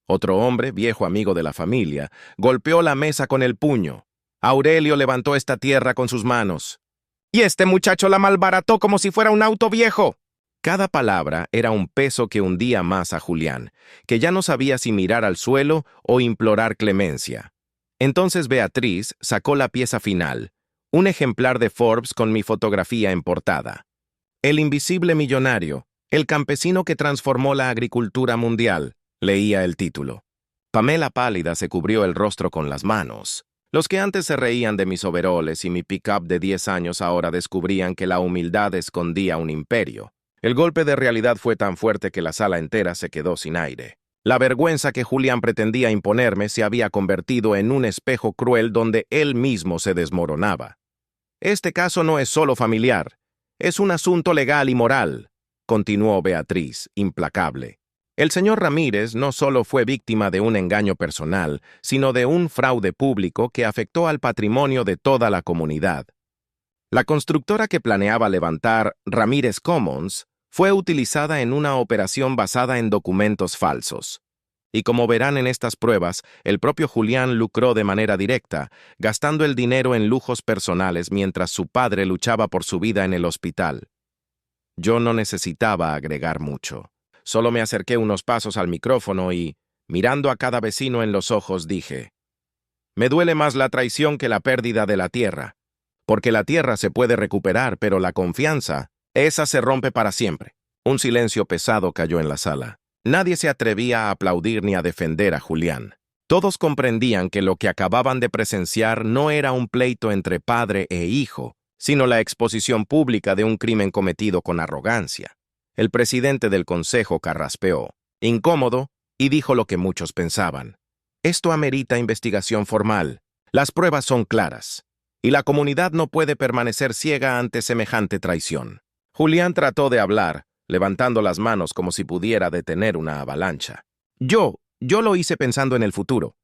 Otro hombre, viejo amigo de la familia, golpeó la mesa con el puño. Aurelio levantó esta tierra con sus manos. ¡Y este muchacho la malbarató como si fuera un auto viejo! Cada palabra era un peso que hundía más a Julián, que ya no sabía si mirar al suelo o implorar clemencia. Entonces Beatriz sacó la pieza final, un ejemplar de Forbes con mi fotografía en portada. El invisible millonario, el campesino que transformó la agricultura mundial, leía el título. Pamela pálida se cubrió el rostro con las manos. Los que antes se reían de mis overoles y mi pick-up de 10 años ahora descubrían que la humildad escondía un imperio. El golpe de realidad fue tan fuerte que la sala entera se quedó sin aire. La vergüenza que Julián pretendía imponerme se había convertido en un espejo cruel donde él mismo se desmoronaba. Este caso no es solo familiar, es un asunto legal y moral, continuó Beatriz, implacable. El señor Ramírez no solo fue víctima de un engaño personal, sino de un fraude público que afectó al patrimonio de toda la comunidad. La constructora que planeaba levantar Ramírez Commons fue utilizada en una operación basada en documentos falsos. Y como verán en estas pruebas, el propio Julián lucró de manera directa, gastando el dinero en lujos personales mientras su padre luchaba por su vida en el hospital. Yo no necesitaba agregar mucho. Solo me acerqué unos pasos al micrófono y, mirando a cada vecino en los ojos, dije: me duele más la traición que la pérdida de la tierra, porque la tierra se puede recuperar, pero la confianza, esa se rompe para siempre. Un silencio pesado cayó en la sala. Nadie se atrevía a aplaudir ni a defender a Julián. Todos comprendían que lo que acababan de presenciar no era un pleito entre padre e hijo, sino la exposición pública de un crimen cometido con arrogancia. El presidente del consejo carraspeó, incómodo, y dijo lo que muchos pensaban. Esto amerita investigación formal. Las pruebas son claras, y la comunidad no puede permanecer ciega ante semejante traición. Julián trató de hablar, levantando las manos como si pudiera detener una avalancha. Yo lo hice pensando en el futuro.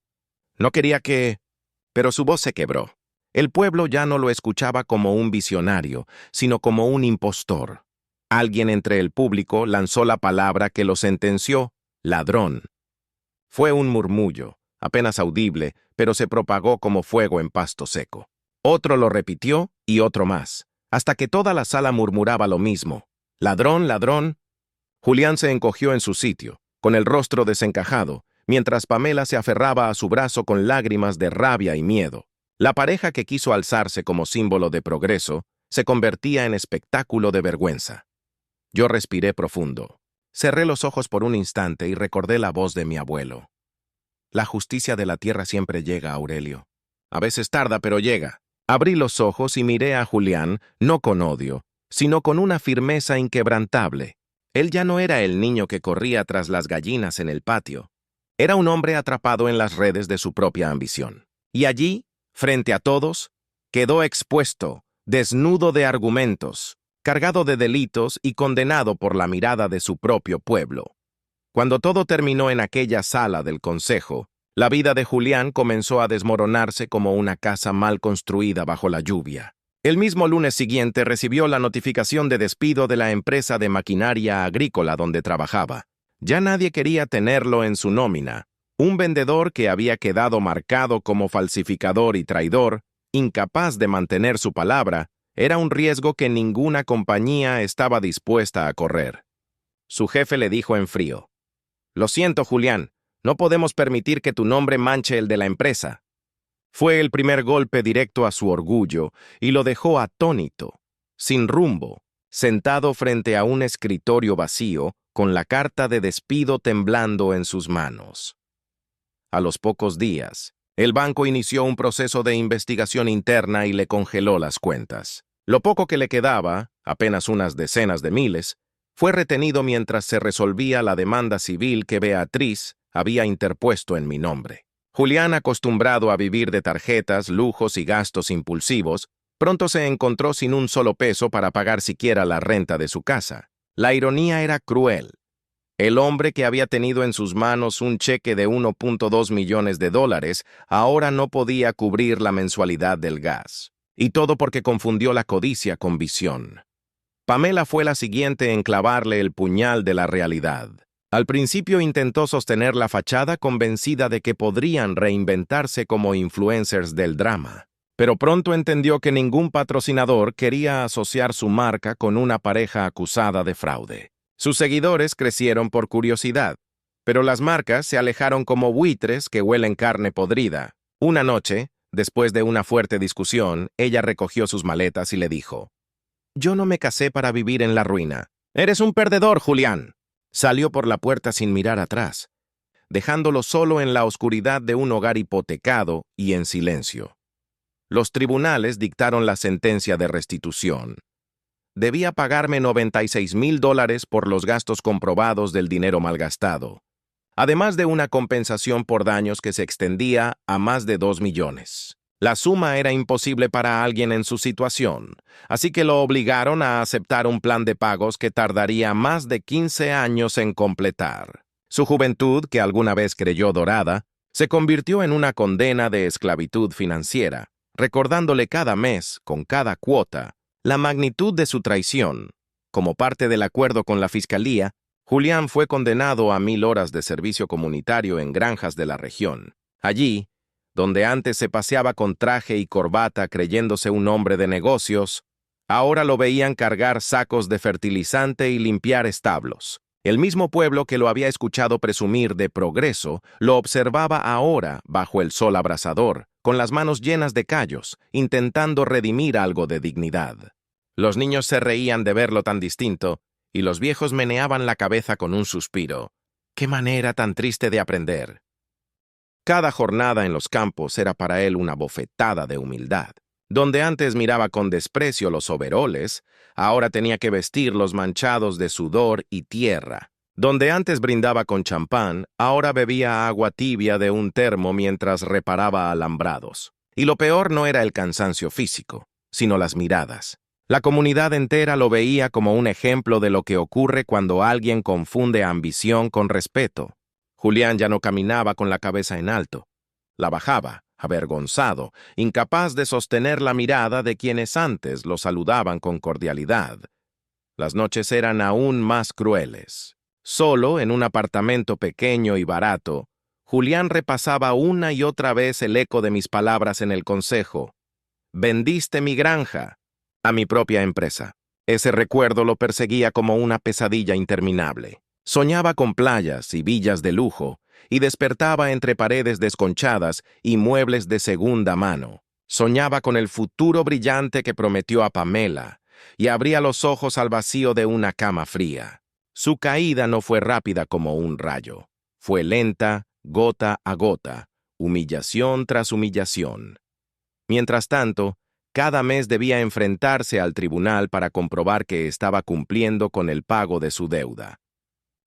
No quería que... Pero su voz se quebró. El pueblo ya no lo escuchaba como un visionario, sino como un impostor. Alguien entre el público lanzó la palabra que lo sentenció: ladrón. Fue un murmullo, apenas audible, pero se propagó como fuego en pasto seco. Otro lo repitió y otro más, hasta que toda la sala murmuraba lo mismo: ladrón, ladrón. Julián se encogió en su sitio. con el rostro desencajado, mientras Pamela se aferraba a su brazo con lágrimas de rabia y miedo. La pareja que quiso alzarse como símbolo de progreso se convertía en espectáculo de vergüenza. Yo respiré profundo. Cerré los ojos por un instante y recordé la voz de mi abuelo. La justicia de la tierra siempre llega, Aurelio. A veces tarda, pero llega. Abrí los ojos y miré a Julián, no con odio, sino con una firmeza inquebrantable. Él ya no era el niño que corría tras las gallinas en el patio. Era un hombre atrapado en las redes de su propia ambición. Y allí, frente a todos, quedó expuesto, desnudo de argumentos, cargado de delitos y condenado por la mirada de su propio pueblo. Cuando todo terminó en aquella sala del consejo, la vida de Julián comenzó a desmoronarse como una casa mal construida bajo la lluvia. El mismo lunes siguiente recibió la notificación de despido de la empresa de maquinaria agrícola donde trabajaba. Ya nadie quería tenerlo en su nómina. Un vendedor que había quedado marcado como falsificador y traidor, incapaz de mantener su palabra, era un riesgo que ninguna compañía estaba dispuesta a correr. Su jefe le dijo en frío: «Lo siento, Julián, no podemos permitir que tu nombre manche el de la empresa». Fue el primer golpe directo a su orgullo y lo dejó atónito, sin rumbo, sentado frente a un escritorio vacío, con la carta de despido temblando en sus manos. A los pocos días, el banco inició un proceso de investigación interna y le congeló las cuentas. Lo poco que le quedaba, apenas unas decenas de miles, fue retenido mientras se resolvía la demanda civil que Beatriz había interpuesto en mi nombre. Julián, acostumbrado a vivir de tarjetas, lujos y gastos impulsivos, pronto se encontró sin un solo peso para pagar siquiera la renta de su casa. La ironía era cruel. El hombre que había tenido en sus manos un cheque de 1.2 millones de dólares ahora no podía cubrir la mensualidad del gas. Y todo porque confundió la codicia con visión. Pamela fue la siguiente en clavarle el puñal de la realidad. Al principio intentó sostener la fachada convencida de que podrían reinventarse como influencers del drama, pero pronto entendió que ningún patrocinador quería asociar su marca con una pareja acusada de fraude. Sus seguidores crecieron por curiosidad, pero las marcas se alejaron como buitres que huelen carne podrida. Una noche, después de una fuerte discusión, ella recogió sus maletas y le dijo: «Yo no me casé para vivir en la ruina. Eres un perdedor, Julián». Salió por la puerta sin mirar atrás, dejándolo solo en la oscuridad de un hogar hipotecado y en silencio. Los tribunales dictaron la sentencia de restitución. Debía pagarme $96,000 por los gastos comprobados del dinero malgastado, además de una compensación por daños que se extendía a más de 2 millones. La suma era imposible para alguien en su situación, así que lo obligaron a aceptar un plan de pagos que tardaría más de 15 años en completar. Su juventud, que alguna vez creyó dorada, se convirtió en una condena de esclavitud financiera, recordándole cada mes, con cada cuota, la magnitud de su traición. Como parte del acuerdo con la fiscalía, Julián fue condenado a 1,000 horas de servicio comunitario en granjas de la región. Allí, donde antes se paseaba con traje y corbata creyéndose un hombre de negocios, ahora lo veían cargar sacos de fertilizante y limpiar establos. El mismo pueblo que lo había escuchado presumir de progreso, lo observaba ahora bajo el sol abrasador, con las manos llenas de callos, intentando redimir algo de dignidad. Los niños se reían de verlo tan distinto, y los viejos meneaban la cabeza con un suspiro. ¡Qué manera tan triste de aprender! Cada jornada en los campos era para él una bofetada de humildad. Donde antes miraba con desprecio los overoles, ahora tenía que vestirlos manchados de sudor y tierra. Donde antes brindaba con champán, ahora bebía agua tibia de un termo mientras reparaba alambrados. Y lo peor no era el cansancio físico, sino las miradas. La comunidad entera lo veía como un ejemplo de lo que ocurre cuando alguien confunde ambición con respeto. Julián ya no caminaba con la cabeza en alto. La bajaba, avergonzado, incapaz de sostener la mirada de quienes antes lo saludaban con cordialidad. Las noches eran aún más crueles. Solo en un apartamento pequeño y barato, Julián repasaba una y otra vez el eco de mis palabras en el consejo. «Vendiste mi granja», a mi propia empresa. Ese recuerdo lo perseguía como una pesadilla interminable. Soñaba con playas y villas de lujo, y despertaba entre paredes desconchadas y muebles de segunda mano. Soñaba con el futuro brillante que prometió a Pamela, y abría los ojos al vacío de una cama fría. Su caída no fue rápida como un rayo. Fue lenta, gota a gota, humillación tras humillación. Mientras tanto, cada mes debía enfrentarse al tribunal para comprobar que estaba cumpliendo con el pago de su deuda.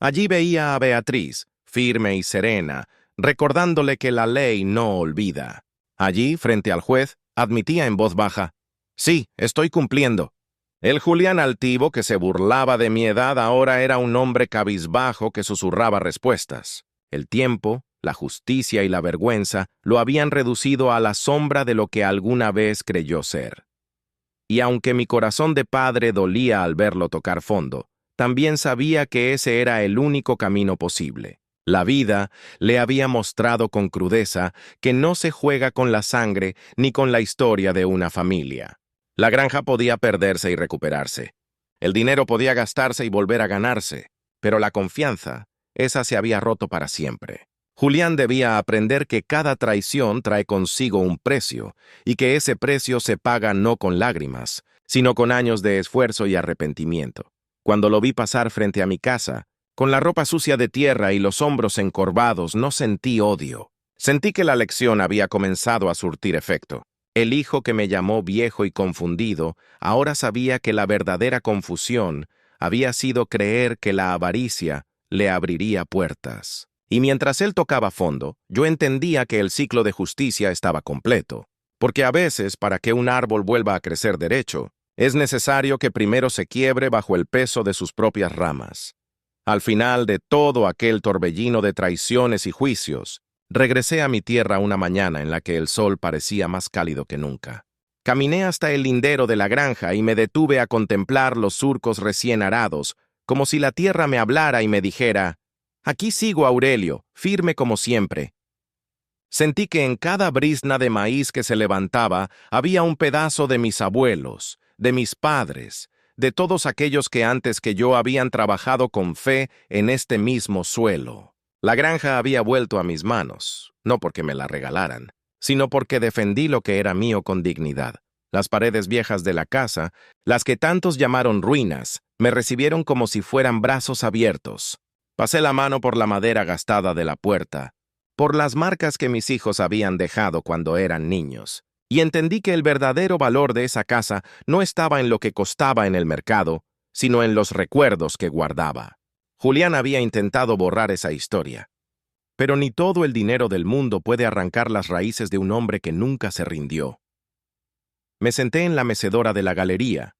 Allí veía a Beatriz, firme y serena, recordándole que la ley no olvida. Allí, frente al juez, admitía en voz baja: «Sí, estoy cumpliendo». El Julián altivo que se burlaba de mi edad ahora era un hombre cabizbajo que susurraba respuestas. El tiempo, la justicia y la vergüenza lo habían reducido a la sombra de lo que alguna vez creyó ser. Y aunque mi corazón de padre dolía al verlo tocar fondo, también sabía que ese era el único camino posible. La vida le había mostrado con crudeza que no se juega con la sangre ni con la historia de una familia. La granja podía perderse y recuperarse. El dinero podía gastarse y volver a ganarse, pero la confianza, esa se había roto para siempre. Julián debía aprender que cada traición trae consigo un precio, y que ese precio se paga no con lágrimas, sino con años de esfuerzo y arrepentimiento. Cuando lo vi pasar frente a mi casa, con la ropa sucia de tierra y los hombros encorvados, no sentí odio. Sentí que la lección había comenzado a surtir efecto. El hijo que me llamó viejo y confundido ahora sabía que la verdadera confusión había sido creer que la avaricia le abriría puertas. Y mientras él tocaba fondo, yo entendía que el ciclo de justicia estaba completo, porque a veces, para que un árbol vuelva a crecer derecho, es necesario que primero se quiebre bajo el peso de sus propias ramas. Al final de todo aquel torbellino de traiciones y juicios, regresé a mi tierra una mañana en la que el sol parecía más cálido que nunca. Caminé hasta el lindero de la granja y me detuve a contemplar los surcos recién arados, como si la tierra me hablara y me dijera: «Aquí sigo, Aurelio, firme como siempre». Sentí que en cada brizna de maíz que se levantaba había un pedazo de mis abuelos, de mis padres, de todos aquellos que antes que yo habían trabajado con fe en este mismo suelo. La granja había vuelto a mis manos, no porque me la regalaran, sino porque defendí lo que era mío con dignidad. Las paredes viejas de la casa, las que tantos llamaron ruinas, me recibieron como si fueran brazos abiertos. Pasé la mano por la madera gastada de la puerta, por las marcas que mis hijos habían dejado cuando eran niños, y entendí que el verdadero valor de esa casa no estaba en lo que costaba en el mercado, sino en los recuerdos que guardaba. Julián había intentado borrar esa historia, pero ni todo el dinero del mundo puede arrancar las raíces de un hombre que nunca se rindió. Me senté en la mecedora de la galería,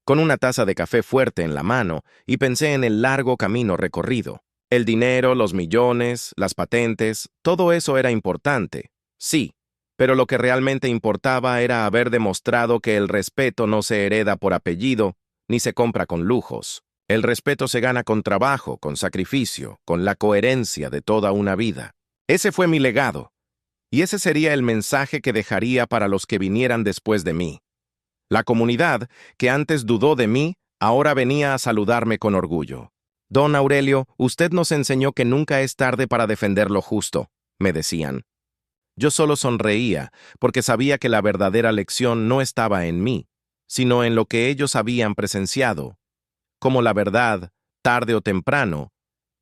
con una taza de café fuerte en la mano, y pensé en el largo camino recorrido. El dinero, los millones, las patentes, todo eso era importante, sí, pero lo que realmente importaba era haber demostrado que el respeto no se hereda por apellido, ni se compra con lujos. El respeto se gana con trabajo, con sacrificio, con la coherencia de toda una vida. Ese fue mi legado, y ese sería el mensaje que dejaría para los que vinieran después de mí. La comunidad, que antes dudó de mí, ahora venía a saludarme con orgullo. «Don Aurelio, usted nos enseñó que nunca es tarde para defender lo justo», me decían. Yo solo sonreía, porque sabía que la verdadera lección no estaba en mí, sino en lo que ellos habían presenciado. Como la verdad, tarde o temprano,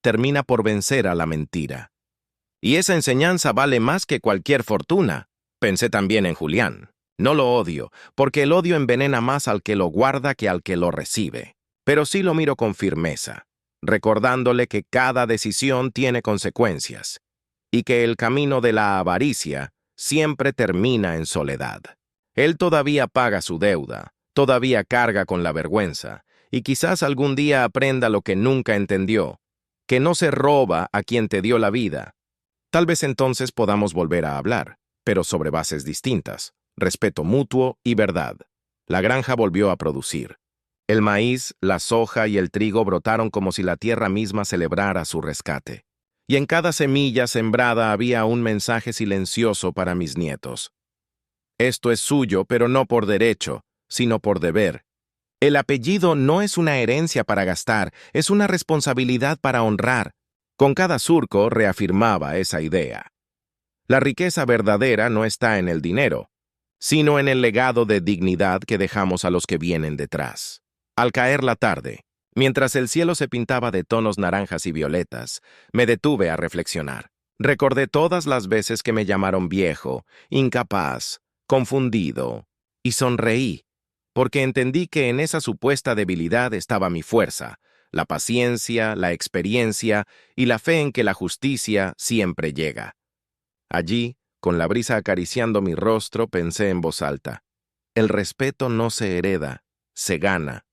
termina por vencer a la mentira. Y esa enseñanza vale más que cualquier fortuna. Pensé también en Julián. No lo odio, porque el odio envenena más al que lo guarda que al que lo recibe. Pero sí lo miro con firmeza, recordándole que cada decisión tiene consecuencias, y que el camino de la avaricia siempre termina en soledad. Él todavía paga su deuda, todavía carga con la vergüenza, y quizás algún día aprenda lo que nunca entendió, que no se roba a quien te dio la vida. Tal vez entonces podamos volver a hablar, pero sobre bases distintas, respeto mutuo y verdad. La granja volvió a producir. El maíz, la soja y el trigo brotaron como si la tierra misma celebrara su rescate. Y en cada semilla sembrada había un mensaje silencioso para mis nietos. Esto es suyo, pero no por derecho, sino por deber. El apellido no es una herencia para gastar, es una responsabilidad para honrar. Con cada surco reafirmaba esa idea. La riqueza verdadera no está en el dinero, sino en el legado de dignidad que dejamos a los que vienen detrás. Al caer la tarde, mientras el cielo se pintaba de tonos naranjas y violetas, me detuve a reflexionar. Recordé todas las veces que me llamaron viejo, incapaz, confundido, y sonreí, porque entendí que en esa supuesta debilidad estaba mi fuerza, la paciencia, la experiencia y la fe en que la justicia siempre llega. Allí, con la brisa acariciando mi rostro, pensé en voz alta: el respeto no se hereda, se gana.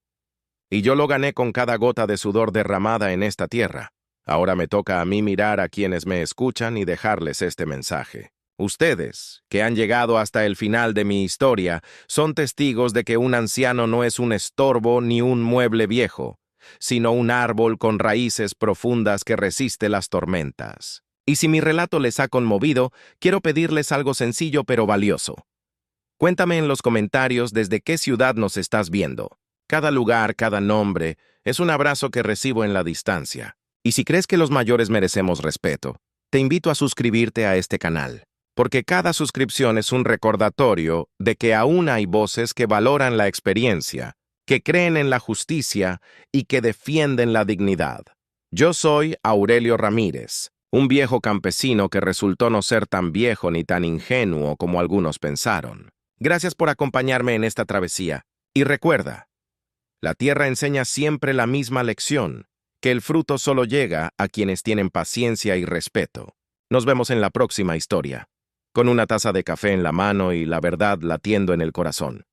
Y yo lo gané con cada gota de sudor derramada en esta tierra. Ahora me toca a mí mirar a quienes me escuchan y dejarles este mensaje. Ustedes, que han llegado hasta el final de mi historia, son testigos de que un anciano no es un estorbo ni un mueble viejo, sino un árbol con raíces profundas que resiste las tormentas. Y si mi relato les ha conmovido, quiero pedirles algo sencillo pero valioso. Cuéntame en los comentarios desde qué ciudad nos estás viendo. Cada lugar, cada nombre, es un abrazo que recibo en la distancia. Y si crees que los mayores merecemos respeto, te invito a suscribirte a este canal, porque cada suscripción es un recordatorio de que aún hay voces que valoran la experiencia, que creen en la justicia y que defienden la dignidad. Yo soy Aurelio Ramírez, un viejo campesino que resultó no ser tan viejo ni tan ingenuo como algunos pensaron. Gracias por acompañarme en esta travesía. Y recuerda, la tierra enseña siempre la misma lección, que el fruto solo llega a quienes tienen paciencia y respeto. Nos vemos en la próxima historia, con una taza de café en la mano y la verdad latiendo en el corazón.